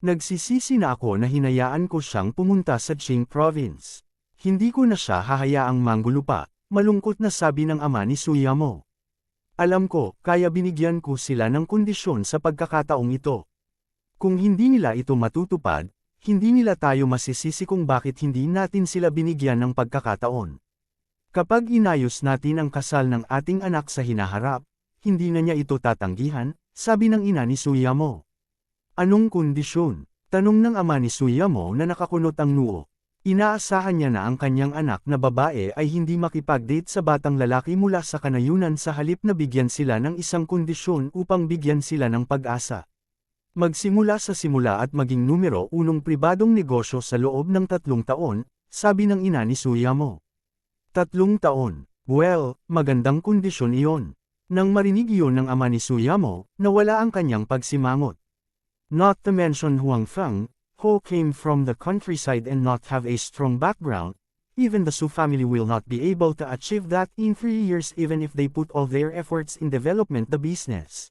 Nagsisisi na ako na hinayaan ko siyang pumunta sa Qing Province. Hindi ko na siya hahayaang manggulo pa, malungkot na sabi ng ama ni Suyamo. Alam ko, kaya binigyan ko sila ng kondisyon sa pagkakataong ito. Kung hindi nila ito matutupad, hindi nila tayo masisisi kung bakit hindi natin sila binigyan ng pagkakataon. Kapag inayos natin ang kasal ng ating anak sa hinaharap, hindi na niya ito tatanggihan, sabi ng ina ni Suyamo. Anong kondisyon? Tanong ng ama ni Suyamo na nakakunot ang noo. Inaasahan niya na ang kanyang anak na babae ay hindi makipag-date sa batang lalaki mula sa kanayunan sa halip na bigyan sila ng isang kondisyon upang bigyan sila ng pag-asa. Magsimula sa simula at maging numero unong pribadong negosyo sa loob ng 3 taon, sabi ng ina ni Suyamo. 3 taon. Well, magandang kondisyon iyon. Nang marinig iyon ng ama ni Suyamo, nawala ang kanyang pagsimangot. Not to mention Huang Feng, who came from the countryside and not have a strong background, even the Su family will not be able to achieve that in 3 years even if they put all their efforts in development the business.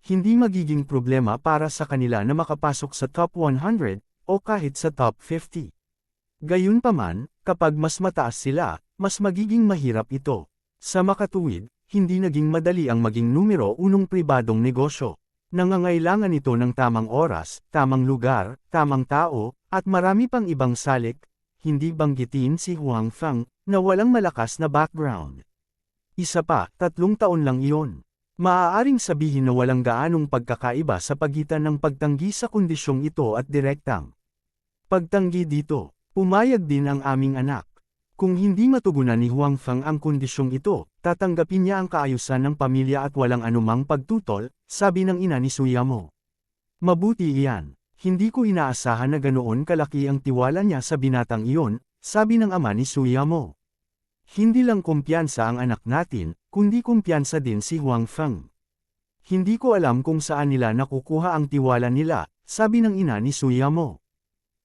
Hindi magiging problema para sa kanila na makapasok sa top 100, o kahit sa top 50. Gayunpaman, kapag mas mataas sila, mas magiging mahirap ito. Sa makatuwid, hindi naging madali ang maging numero unong pribadong negosyo. Nangangailangan ito ng tamang oras, tamang lugar, tamang tao, at marami pang ibang salik, hindi banggitin si Huang Feng, na walang malakas na background. Isa pa, 3 taon lang iyon. Maaaring sabihin na walang gaanong pagkakaiba sa pagitan ng pagtanggi sa kondisyong ito at direktang pagtanggi dito. Pumayag din ang aming anak. Kung hindi matugunan ni Huang Feng ang kondisyong ito, tatanggapin niya ang kaayusan ng pamilya at walang anumang pagtutol, sabi ng ina ni Suyamo. Mabuti iyan. Hindi ko inaasahan na ganoon kalaki ang tiwala niya sa binatang iyon, sabi ng ama ni Suyamo. Hindi lang kumpiyansa ang anak natin, kundi kumpiyansa din si Huang Feng. Hindi ko alam kung saan nila nakukuha ang tiwala nila, sabi ng ina ni Suyamo.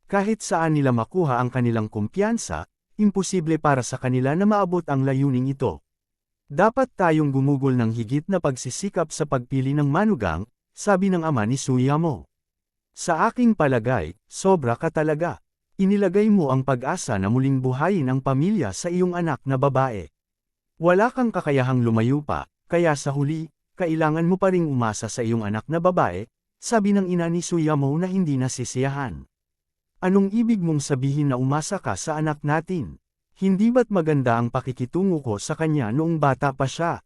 Kahit saan nila makuha ang kanilang kumpiyansa, imposible para sa kanila na maabot ang layuning ito. Dapat tayong gumugol ng higit na pagsisikap sa pagpili ng manugang, sabi ng ama ni Suyamo. Sa aking palagay, sobra ka talaga. Inilagay mo ang pag-asa na muling buhayin ang pamilya sa iyong anak na babae. Wala kang kakayahang lumayo pa, kaya sa huli, kailangan mo pa ring umasa sa iyong anak na babae, sabi ng ina ni Suyamo na hindi nasisiyahan. Anong ibig mong sabihin na umasa ka sa anak natin? Hindi ba't maganda ang pakikitungo ko sa kanya noong bata pa siya?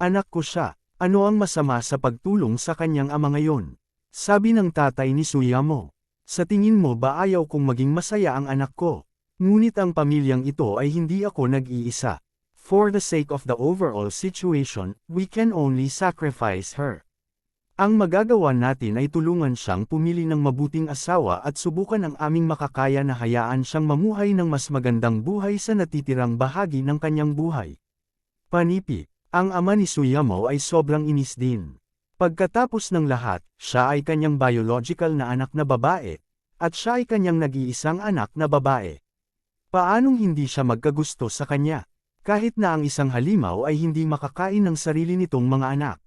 Anak ko siya, ano ang masama sa pagtulong sa kanyang ama ngayon? Sabi ng tatay ni Suyamo. Sa tingin mo ba ayaw kong maging masaya ang anak ko? Ngunit ang pamilyang ito ay hindi ako nag-iisa. For the sake of the overall situation, we can only sacrifice her. Ang magagawa natin ay tulungan siyang pumili ng mabuting asawa at subukan ang aming makakaya na hayaan siyang mamuhay ng mas magandang buhay sa natitirang bahagi ng kanyang buhay. Panipi, ang ama ni Suyamo ay sobrang inis din. Pagkatapos ng lahat, siya ay kanyang biological na anak na babae, at siya ay kanyang nag-iisang anak na babae. Paanong hindi siya magkagusto sa kanya? Kahit na ang isang halimaw ay hindi makakain ng sarili nitong mga anak.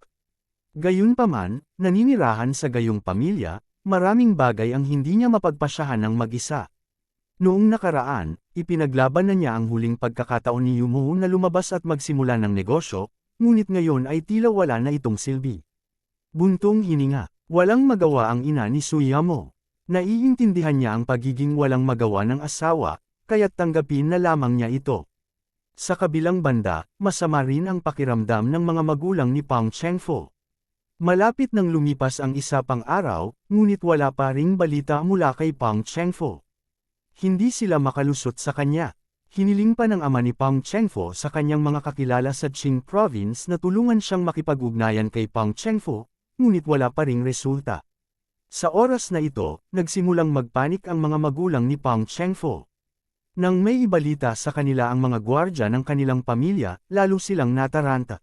Gayunpaman, naninirahan sa gayong pamilya, maraming bagay ang hindi niya mapagpasyahan ng mag-isa. Noong nakaraan, ipinaglaban na niya ang huling pagkakataon ni Yumo na lumabas at magsimula ng negosyo, ngunit ngayon ay tila wala na itong silbi. Buntong hininga, walang magawa ang ina ni Suyamo. Naiintindihan niya ang pagiging walang magawa ng asawa, kaya't tanggapin na lamang niya ito. Sa kabilang banda, masama rin ang pakiramdam ng mga magulang ni Pang Chengfo. Malapit nang lumipas ang isa pang araw, ngunit wala pa ring balita mula kay Pang Chengfo. Hindi sila makalusot sa kanya. Hiniling pa ng ama ni Pang Chengfo sa kanyang mga kakilala sa Qing Province na tulungan siyang makipag-ugnayan kay Pang Chengfo, ngunit wala pa ring resulta. Sa oras na ito, nagsimulang magpanik ang mga magulang ni Pang Chengfo. Nang may ibalita sa kanila ang mga gwardya ng kanilang pamilya, lalo silang nataranta.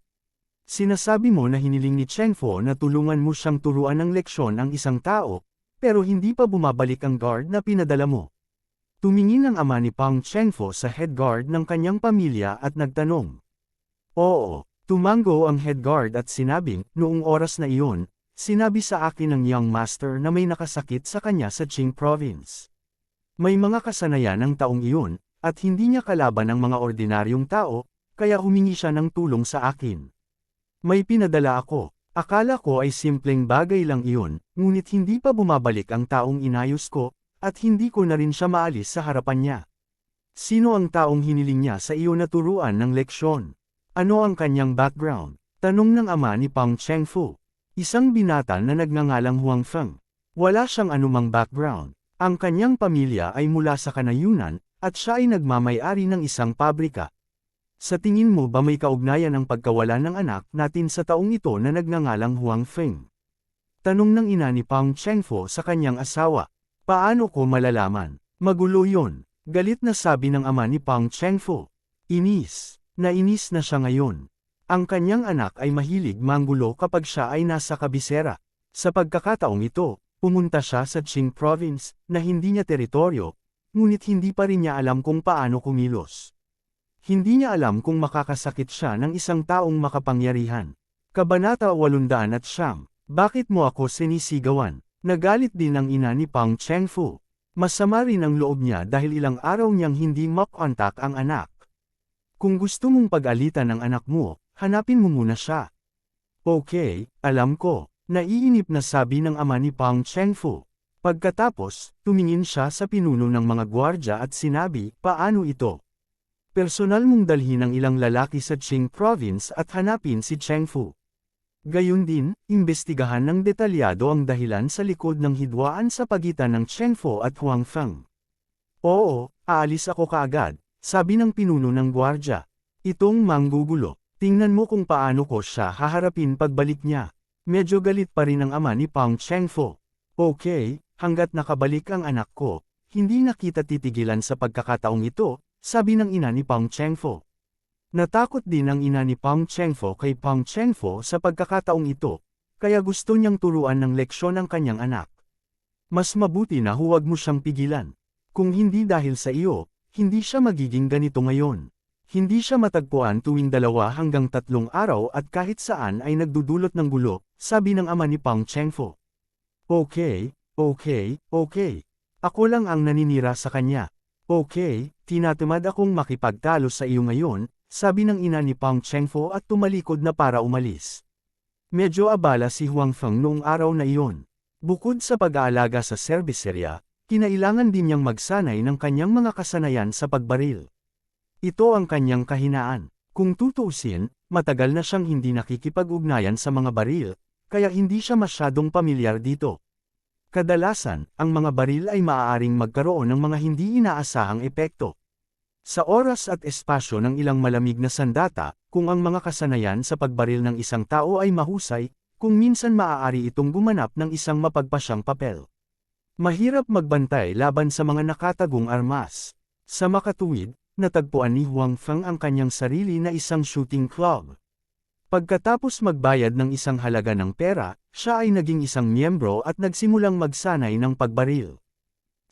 Sinasabi mo na hiniling ni Chengfo na tulungan mo siyang turuan ng leksyon ang isang tao, pero hindi pa bumabalik ang guard na pinadala mo. Tumingin ang ama ni Pang Chengfo sa head guard ng kanyang pamilya at nagtanong. Oo, tumango ang head guard at sinabing, noong oras na iyon, sinabi sa akin ng young master na may nakasakit sa kanya sa Qing Province. May mga kasanayan ng taong iyon, at hindi niya kalaban ang mga ordinaryong tao, kaya humingi siya ng tulong sa akin. May pinadala ako. Akala ko ay simpleng bagay lang iyon, ngunit hindi pa bumabalik ang taong inayos ko, at hindi ko na rin siya maalis sa harapan niya. Sino ang taong hiniling niya sa iyo na turuan ng leksyon? Ano ang kanyang background? Tanong ng ama ni Pang Chengfo. Isang binata na nagngangalang Huang Feng. Wala siyang anumang background. Ang kanyang pamilya ay mula sa kanayunan, at siya ay nagmamay-ari ng isang pabrika. Sa tingin mo ba may kaugnayan ang pagkawala ng anak natin sa taong ito na nagngangalang Huang Feng? Tanong ng ina ni Pang Chengfo sa kanyang asawa. Paano ko malalaman? Magulo yon. Galit na sabi ng ama ni Pang Chengfo. Nainis na siya ngayon. Ang kanyang anak ay mahilig manggulo kapag siya ay nasa kabisera. Sa pagkakataong ito, pumunta siya sa Qing Province, na hindi niya teritoryo, ngunit hindi pa rin niya alam kung paano kumilos. Hindi niya alam kung makakasakit siya ng isang taong makapangyarihan. Kabanata 809. Bakit mo ako sinisigawan? Nagalit din ang ina ni Pang Chengfo. Masama rin ang loob niya dahil ilang araw niyang hindi makontak ang anak. Kung gusto mong pag-alitan ng anak mo, hanapin mo muna siya. Okay, alam ko. Naiinip na sabi ng ama ni Pang Chengfo. Pagkatapos, tumingin siya sa pinuno ng mga gwardya at sinabi, paano ito? Personal mong dalhin ang ilang lalaki sa Qing Province at hanapin si Chengfo. Gayun din, imbestigahan ng detalyado ang dahilan sa likod ng hidwaan sa pagitan ng Chengfo at Huang Feng. Oo, aalis ako kaagad, sabi ng pinuno ng gwardya. Itong manggugulo, tingnan mo kung paano ko siya haharapin pagbalik niya. Medyo galit pa rin ang ama ni Pang Chengfo. Okay, hanggat nakabalik ang anak ko, hindi na kita titigilan sa pagkakataong ito, sabi ng ina ni Pang Chengfo. Natakot din ang ina ni Pang Chengfo kay Pang Chengfo sa pagkakataong ito, kaya gusto niyang turuan ng leksyon ang kanyang anak. Mas mabuti na huwag mo siyang pigilan. Kung hindi dahil sa iyo, hindi siya magiging ganito ngayon. Hindi siya matagpuan tuwing 2 hanggang 3 araw at kahit saan ay nagdudulot ng gulo, sabi ng ama ni Pang Chengfo. Okay. Ako lang ang naninira sa kanya. Okay, tinatamad akong makipagtalo sa iyo ngayon, sabi ng ina ni Pang Chengfo at tumalikod na para umalis. Medyo abala si Huang Feng noong araw na iyon. Bukod sa pag-aalaga sa serbiserya, kinailangan din niyang magsanay ng kanyang mga kasanayan sa pagbaril. Ito ang kanyang kahinaan. Kung tutuusin, matagal na siyang hindi nakikipag-ugnayan sa mga baril, kaya hindi siya masyadong pamilyar dito. Kadalasan, ang mga baril ay maaaring magkaroon ng mga hindi inaasahang epekto. Sa oras at espasyo ng ilang malamig na sandata, kung ang mga kasanayan sa pagbaril ng isang tao ay mahusay, kung minsan maaari itong gumanap ng isang mapagpasyang papel. Mahirap magbantay laban sa mga nakatagong armas. Sa makatuwid, natagpuan ni Huang Feng ang kanyang sarili na isang shooting club. Pagkatapos magbayad ng isang halaga ng pera, siya ay naging isang miyembro at nagsimulang magsanay ng pagbaril.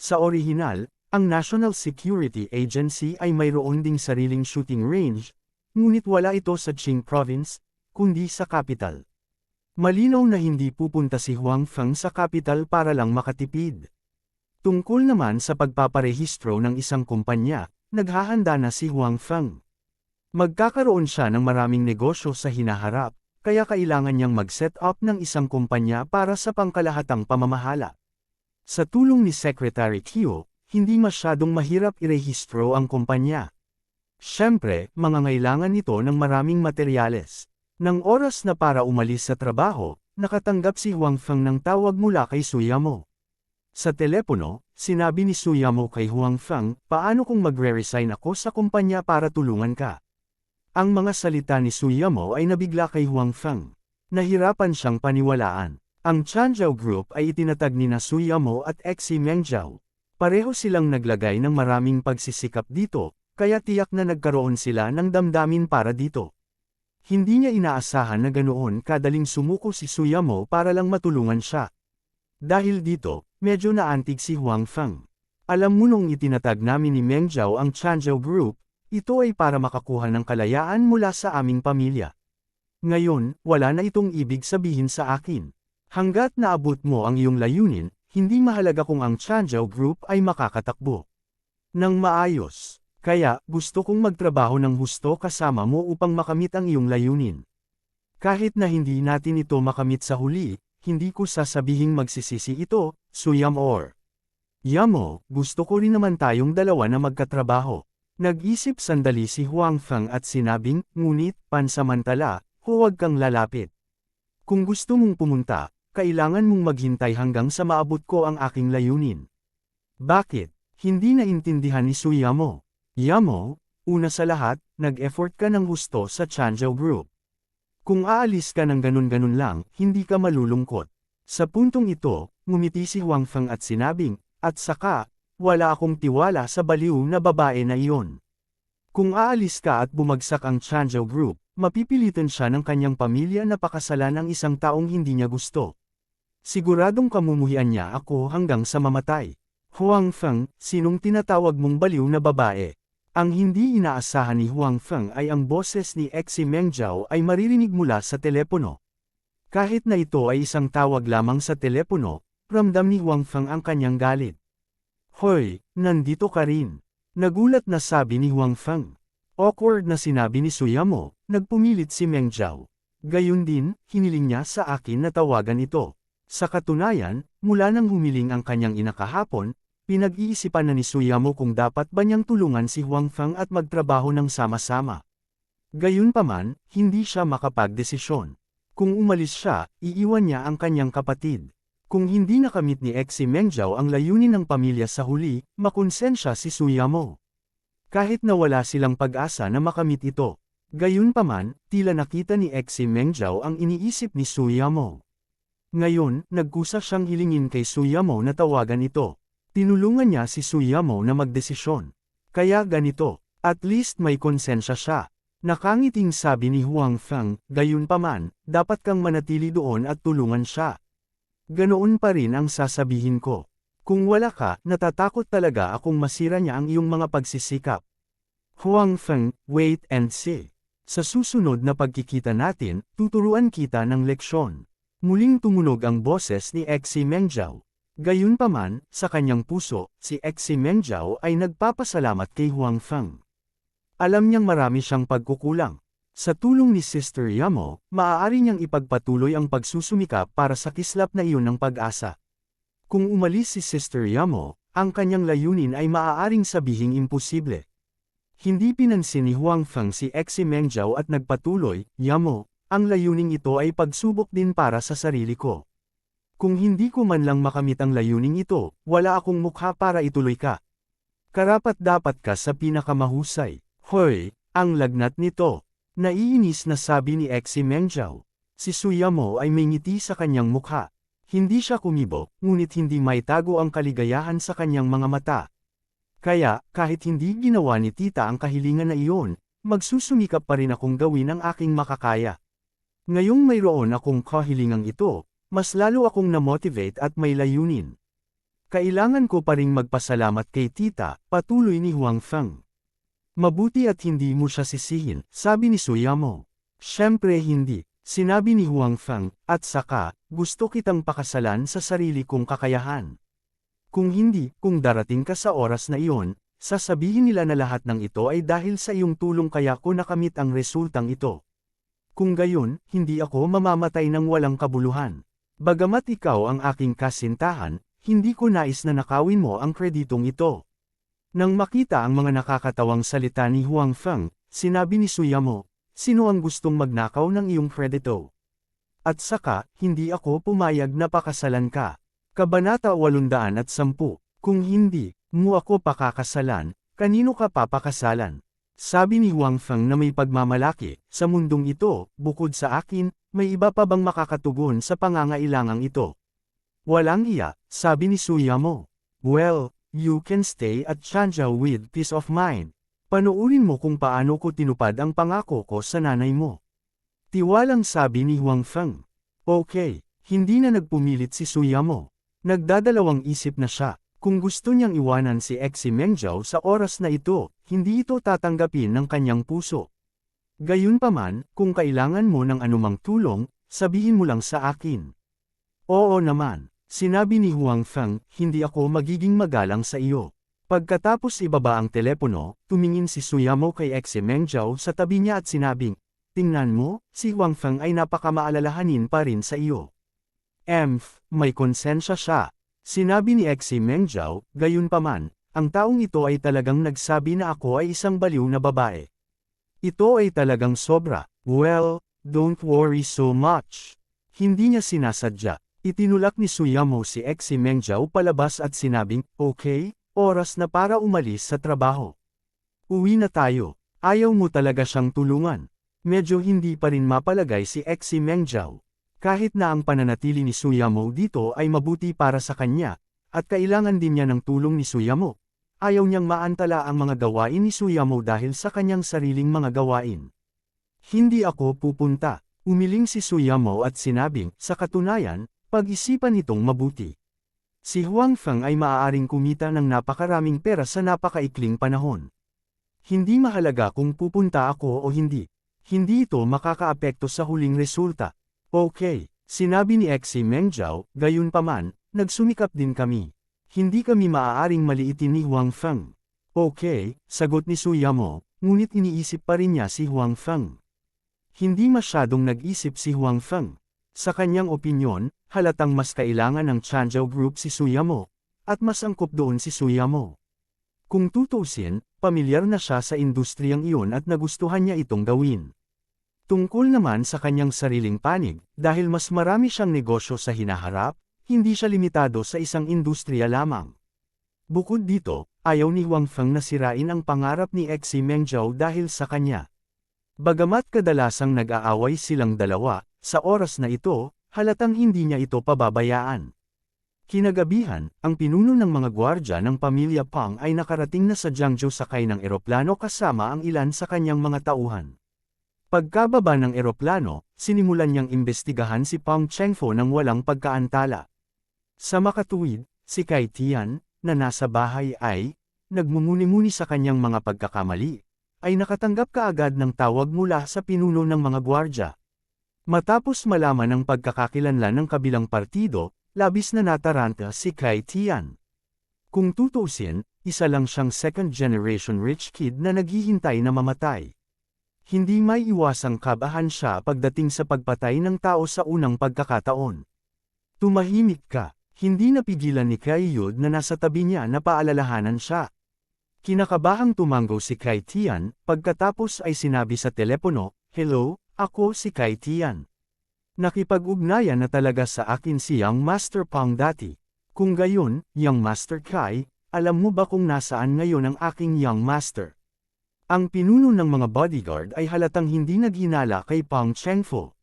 Sa orihinal, ang National Security Agency ay mayroon ding sariling shooting range, ngunit wala ito sa Qing Province, kundi sa capital. Malinaw na hindi pupunta si Huang Feng sa capital para lang makatipid. Tungkol naman sa pagpaparehistro ng isang kumpanya, naghahanda na si Huang Feng. Magkakaroon siya ng maraming negosyo sa hinaharap, kaya kailangan niyang mag-set up ng isang kumpanya para sa pangkalahatang pamamahala. Sa tulong ni Secretary Qiu, hindi masyadong mahirap irehistro ang kumpanya. Siyempre, mangangailangan ito ng maraming materyales. Nang oras na para umalis sa trabaho, nakatanggap si Huang Feng ng tawag mula kay Suyamo. Sa telepono, sinabi ni Suyamo kay Huang Feng, paano kung magre-resign ako sa kumpanya para tulungan ka? Ang mga salita ni Suyamo ay nabigla kay Huang Feng. Nahirapan siyang paniwalaan. Ang Changzhou Group ay itinatag ni Suyamo at Xi Mengzhou. Pareho silang naglagay ng maraming pagsisikap dito, kaya tiyak na nagkaroon sila ng damdamin para dito. Hindi niya inaasahan na ganoon kadaling sumuko si Suyamo para lang matulungan siya. Dahil dito, medyo naantig si Huang Feng. Alam mo nung itinatag namin ni Mengzhou ang Changzhou Group, ito ay para makakuha ng kalayaan mula sa aming pamilya. Ngayon, wala na itong ibig sabihin sa akin. Hanggat naabot mo ang iyong layunin, hindi mahalaga kung ang Changzhou Group ay makakatakbo nang maayos. Kaya, gusto kong magtrabaho ng husto kasama mo upang makamit ang iyong layunin. Kahit na hindi natin ito makamit sa huli, hindi ko sasabihing magsisisi ito, Suyamo. Yamo, gusto ko rin naman tayong dalawa na magkatrabaho. Nag-isip sandali si Huang Feng at sinabing, ngunit, pansamantala, huwag kang lalapit. Kung gusto mong pumunta, kailangan mong maghintay hanggang sa maabot ko ang aking layunin. Bakit? Hindi naintindihan ni Suyamo. Yamo, una sa lahat, nag-effort ka ng husto sa Changzhou Group. Kung aalis ka ng ganun-ganun lang, hindi ka malulungkot. Sa puntong ito, ngumiti si Huang Feng at sinabing, at saka, wala akong tiwala sa baliw na babae na iyon. Kung aalis ka at bumagsak ang Changzhou Group, mapipilitan siya ng kanyang pamilya na pakasalan ang isang taong hindi niya gusto. Siguradong kamumuhian niya ako hanggang sa mamatay. Huang Feng, sinong tinatawag mong baliw na babae? Ang hindi inaasahan ni Huang Feng ay ang boses ni Xi Mengzhou ay maririnig mula sa telepono. Kahit na ito ay isang tawag lamang sa telepono, ramdam ni Huang Feng ang kanyang galit. Hoy, nandito ka rin. Nagulat na sabi ni Huang Feng. Awkward na sinabi ni Suyamo, nagpumilit si Mengzhou. Gayun din, hiniling niya sa akin na tawagan ito. Sa katunayan, mula nang humiling ang kanyang ina kahapon, pinag-iisipan na ni Suyamo kung dapat ba niyang tulungan si Huang Feng at magtrabaho ng sama-sama. Gayunpaman, hindi siya makapagdesisyon. Kung umalis siya, iiwan niya ang kanyang kapatid. Kung hindi nakamit ni Xi Mengzhou ang layunin ng pamilya sa huli, makonsensya si Suyamo. Kahit na wala silang pag-asa na makamit ito. Gayunpaman, tila nakita ni Xi Mengzhou ang iniisip ni Suyamo. Ngayon, nagkusa siyang hilingin kay Suyamo na tawagan ito. Tinulungan niya si Suyamo na magdesisyon. Kaya ganito, at least may konsensya siya. Nakangiting sabi ni Huang Feng, gayunpaman, dapat kang manatili doon at tulungan siya. Ganoon pa rin ang sasabihin ko. Kung wala ka, natatakot talaga akong masira niya ang iyong mga pagsisikap. Huang Feng, wait and see. Sa susunod na pagkikita natin, tuturuan kita ng leksyon. Muling tumunog ang boses ni Xi Mengzhou. Gayunpaman, sa kanyang puso, si Xi Mengzhou ay nagpapasalamat kay Huang Feng. Alam niyang marami siyang pagkukulang. Sa tulong ni Sister Yamo, maaari niyang ipagpatuloy ang pagsusumikap para sa kislap na iyon ng pag-asa. Kung umalis si Sister Yamo, ang kanyang layunin ay maaaring sabihing imposible. Hindi pinansin ni Huang Feng si Xi Mengzhou at nagpatuloy, Yamo, ang layuning ito ay pagsubok din para sa sarili ko. Kung hindi ko man lang makamit ang layuning ito, wala akong mukha para ituloy ka. Karapat-dapat ka sa pinakamahusay. Hoy, ang lagnat nito. Naiinis na sabi ni Xi Mengzhou. Si Suyamo ay may ngiti sa kanyang mukha. Hindi siya kumibo, ngunit hindi maitago ang kaligayahan sa kanyang mga mata. Kaya, kahit hindi ginawa ni tita ang kahilingan na iyon, magsusumikap pa rin akong gawin ang aking makakaya. Ngayong mayroon akong kahilingang ito, mas lalo akong na-motivate at may layunin. Kailangan ko pa ring magpasalamat kay tita, patuloy ni Huang Feng. Mabuti at hindi mo siya sisihin, sabi ni Suyamo. Siyempre hindi, sinabi ni Huang Feng, at saka, gusto kitang pakasalan sa sarili kong kakayahan. Kung hindi, kung darating ka sa oras na iyon, sasabihin nila na lahat ng ito ay dahil sa iyong tulong kaya ko nakamit ang resultang ito. Kung gayon, hindi ako mamamatay ng walang kabuluhan. Bagamat ikaw ang aking kasintahan, hindi ko nais na nakawin mo ang kreditong ito. Nang makita ang mga nakakatawang salita ni Huang Feng, sinabi ni Suyamo, sino ang gustong magnakaw ng iyong kredito? At saka, hindi ako pumayag na pakasalan ka. Kabanata 810, kung hindi, mo ako pakakasalan, kanino ka papakasalan? Sabi ni Huang Feng na may pagmamalaki, sa mundong ito, bukod sa akin, may iba pa bang makakatugon sa pangangailangang ito? Walang iya, sabi ni Suyamo. Well, you can stay at Changzhou with peace of mind. Panuurin mo kung paano ko tinupad ang pangako ko sa nanay mo. Tiwalang sabi ni Huang Feng. Okay, hindi na nagpumilit si Suyamo. Nagdadalawang isip na siya. Kung gusto niyang iwanan si Xi Mengzhou sa oras na ito, hindi ito tatanggapin ng kanyang puso. Gayunpaman, kung kailangan mo ng anumang tulong, sabihin mo lang sa akin. Oo naman, sinabi ni Huang Feng, hindi ako magiging magalang sa iyo. Pagkatapos ibaba ang telepono, tumingin si Suyamo kay Xi Mengzhou sa tabi niya at sinabing, tingnan mo, si Huang Feng ay napakamaalalahanin pa rin sa iyo. May konsensya siya. Sinabi ni Xi Mengzhou, gayunpaman, ang taong ito ay talagang nagsabi na ako ay isang baliw na babae. Ito ay talagang sobra. Well, don't worry so much. Hindi niya sinasadya. Itinulak ni Suyamo si Xi Mengzhou palabas at sinabing, okay, oras na para umalis sa trabaho. Uwi na tayo. Ayaw mo talaga siyang tulungan. Medyo hindi pa rin mapalagay si Xi Mengzhou. Kahit na ang pananatili ni Suyamo dito ay mabuti para sa kanya, at kailangan din niya ng tulong ni Suyamo. Ayaw niyang maantala ang mga gawain ni Suyamo dahil sa kanyang sariling mga gawain. Hindi ako pupunta, umiling si Suyamo at sinabing, sa katunayan, pag-isipan itong mabuti. Si Huang Feng ay maaaring kumita ng napakaraming pera sa napakaikling panahon. Hindi mahalaga kung pupunta ako o hindi. Hindi ito makakaapekto sa huling resulta. Okay, sinabi ni Xi Mengzhou, gayunpaman, nagsumikap din kami. Hindi kami maaaring maliitin ni Huang Feng. Okay, sagot ni Suyamo, ngunit iniisip pa rin niya si Huang Feng. Hindi masyadong nag-isip si Huang Feng. Sa kanyang opinyon, halatang mas kailangan ng Changzhou Group si Suyamo, at mas angkop doon si Suyamo. Kung tutusin, pamilyar na siya sa industriyang iyon at nagustuhan niya itong gawin. Tungkol naman sa kanyang sariling panig, dahil mas marami siyang negosyo sa hinaharap, hindi siya limitado sa isang industriya lamang. Bukod dito, ayaw ni Huang Feng na sirain ang pangarap ni Xi Mengzhou dahil sa kanya. Bagamat kadalasang nag-aaway silang dalawa, sa oras na ito, halatang hindi niya ito pababayaan. Kinagabihan, ang pinuno ng mga gwardya ng pamilya Pang ay nakarating na sa Jiangzhou sakay ng eroplano kasama ang ilan sa kanyang mga tauhan. Pagkababa ng eroplano, sinimulan niyang imbestigahan si Pang Chengfo ng walang pagkaantala. Sa makatuwid, si Kai Tian, na nasa bahay ay, nagmumuni-muni sa kanyang mga pagkakamali, ay nakatanggap kaagad ng tawag mula sa pinuno ng mga gwardya. Matapos malaman ang pagkakakilanlan ng kabilang partido, labis na nataranta si Kai Tian. Kung tutusin, isa lang siyang second-generation rich kid na naghihintay na mamatay. Hindi may iwasang kabahan siya pagdating sa pagpatay ng tao sa unang pagkakataon. Tumahimik ka, hindi napigilan ni Kai Yud na nasa tabi niya na paalalahanan siya. Kinakabahang tumango si Kai Tian, pagkatapos ay sinabi sa telepono, hello, ako si Kai Tian. Nakipag-ugnayan na talaga sa akin si Young Master Pang dati. Kung gayon, Young Master Kai, alam mo ba kung nasaan ngayon ang aking Young Master? Ang pinuno ng mga bodyguard ay halatang hindi naghinala kay Pang Chengfo.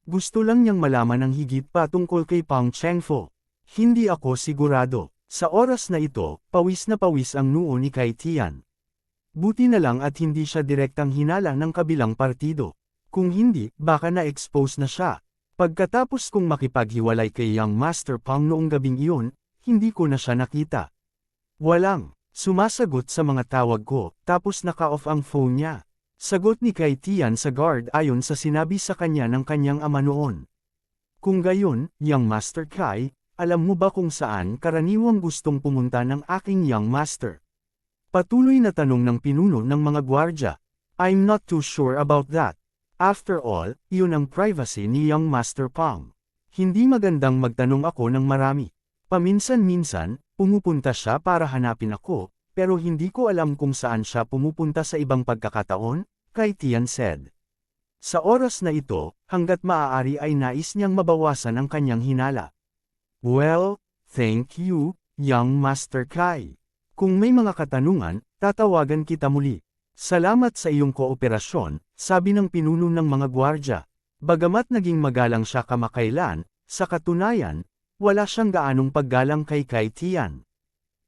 Gusto lang niyang malaman ang higit pa tungkol kay Pang Chengfo. Hindi ako sigurado. Sa oras na ito, pawis na pawis ang noo ni Kai Tian. Buti na lang at hindi siya direktang hinala ng kabilang partido. Kung hindi, baka na-expose na siya. Pagkatapos kong makipaghiwalay kay Young Master Pang noong gabing iyon, hindi ko na siya nakita. Walang sumasagot sa mga tawag ko, tapos naka-off ang phone niya. Sagot ni Kai Tian sa guard ayon sa sinabi sa kanya ng kanyang ama noon. Kung gayon, Young Master Kai, alam mo ba kung saan karaniwang gustong pumunta ng aking young master? Patuloy na tanong ng pinuno ng mga gwardya. I'm not too sure about that. After all, iyon ang privacy ni young Master Pang. Hindi magandang magtanong ako ng marami. Paminsan-minsan, pumupunta siya para hanapin ako, pero hindi ko alam kung saan siya pumupunta sa ibang pagkakataon, Kai Tian said. Sa oras na ito, hanggat maaari ay nais niyang mabawasan ang kanyang hinala. Well, thank you, young Master Kai. Kung may mga katanungan, tatawagan kita muli. Salamat sa iyong kooperasyon, sabi ng pinuno ng mga gwardya. Bagamat naging magalang siya kamakailan, sa katunayan, wala siyang gaanong paggalang kay Kai Tian.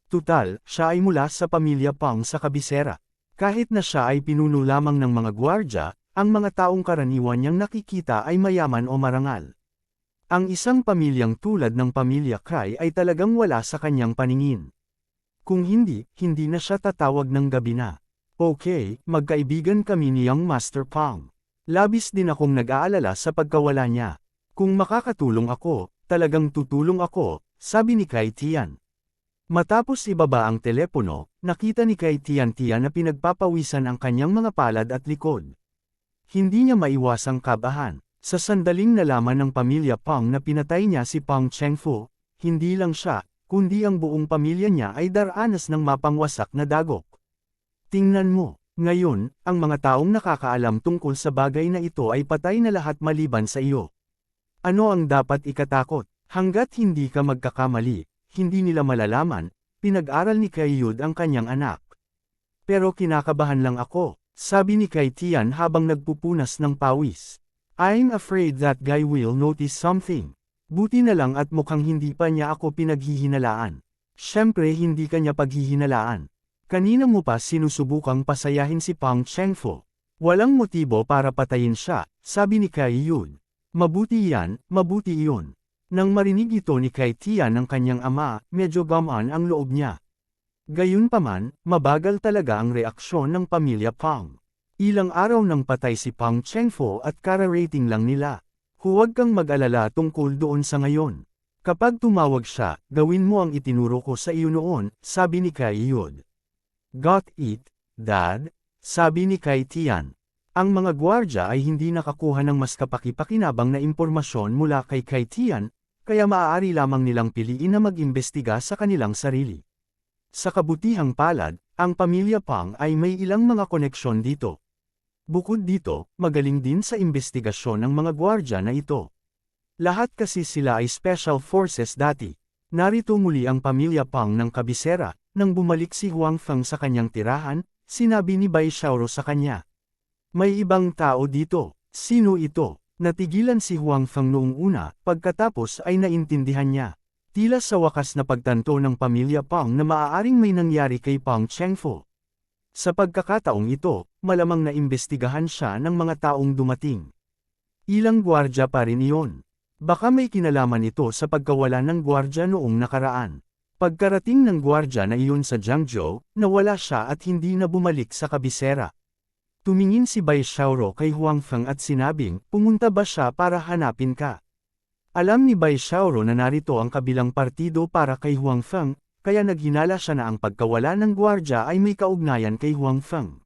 Tutal, siya ay mula sa pamilya Pang sa kabisera. Kahit na siya ay pinuno lamang ng mga gwardya, ang mga taong karaniwan niyang nakikita ay mayaman o marangal. Ang isang pamilyang tulad ng pamilya Kai ay talagang wala sa kanyang paningin. Kung hindi, hindi na siya tatawag ng gabi na. Okay, magkaibigan kami ni young Master Pang. Labis din akong nag-aalala sa pagkawala niya. Kung makakatulong ako, talagang tutulong ako, sabi ni Kai Tian. Matapos ibaba ang telepono, nakita ni Kai Tian na pinagpapawisan ang kanyang mga palad at likod. Hindi niya maiwasang kabahan. Sa sandaling nalaman ng pamilya Pang na pinatay niya si Pang Chengfu, hindi lang siya, kundi ang buong pamilya niya ay daranas ng mapangwasak na dagok. Tingnan mo, ngayon, ang mga taong nakakaalam tungkol sa bagay na ito ay patay na lahat maliban sa iyo. Ano ang dapat ikatakot? Hanggat hindi ka magkakamali, hindi nila malalaman, pinag-aral ni Kai Yud ang kanyang anak. Pero kinakabahan lang ako, sabi ni Kai Tian habang nagpupunas ng pawis. I'm afraid that guy will notice something. Buti na lang at mukhang hindi pa niya ako pinaghihinalaan. Siyempre hindi kanya paghihinalaan. Kanina mo pa sinusubukang pasayahin si Pang Chengfu. Walang motibo para patayin siya, sabi ni Kai Yud. Mabuti yan, mabuti iyon. Nang marinig ito ni Kai Tian ng kanyang ama, medyo gamaan ang loob niya. Gayunpaman, mabagal talaga ang reaksyon ng pamilya Pang. Ilang araw nang patay si Pang Chengfu at kararating lang nila. Huwag kang mag-alala tungkol doon sa ngayon. Kapag tumawag siya, gawin mo ang itinuro ko sa iyo noon, sabi ni Kai Yud. Got it, Dad? Sabi ni Kai Tian. Ang mga gwardya ay hindi nakakuha ng mas kapaki-pakinabang na impormasyon mula kay Kai Tian, kaya maaari lamang nilang piliin na mag-imbestiga sa kanilang sarili. Sa kabutihang palad, ang pamilya Pang ay may ilang mga koneksyon dito. Bukod dito, magaling din sa imbestigasyon ng mga gwardya na ito. Lahat kasi sila ay special forces dati. Narito muli ang pamilya Pang ng kabisera, nang bumalik si Huang Feng sa kanyang tirahan, sinabi ni Bai Xiaoro sa kanya. May ibang tao dito. Sino ito? Natigilan si Huang Feng noong una, pagkatapos ay naintindihan niya. Tila sa wakas na pagtanto ng pamilya Pang na maaaring may nangyari kay Pang Chengfu. Sa pagkakataong ito, malamang na imbestigahan siya ng mga taong dumating. Ilang gwardya pa rin iyon. Baka may kinalaman ito sa pagkawala ng gwardya noong nakaraan. Pagkarating ng gwardya na iyon sa Jiangzhou, nawala siya at hindi na bumalik sa kabisera. Tumingin si Bai Xiaoro kay Huang Feng at sinabing, pumunta ba siya para hanapin ka? Alam ni Bai Xiaoro na narito ang kabilang partido para kay Huang Feng, kaya naghinala siya na ang pagkawala ng gwardya ay may kaugnayan kay Huang Feng.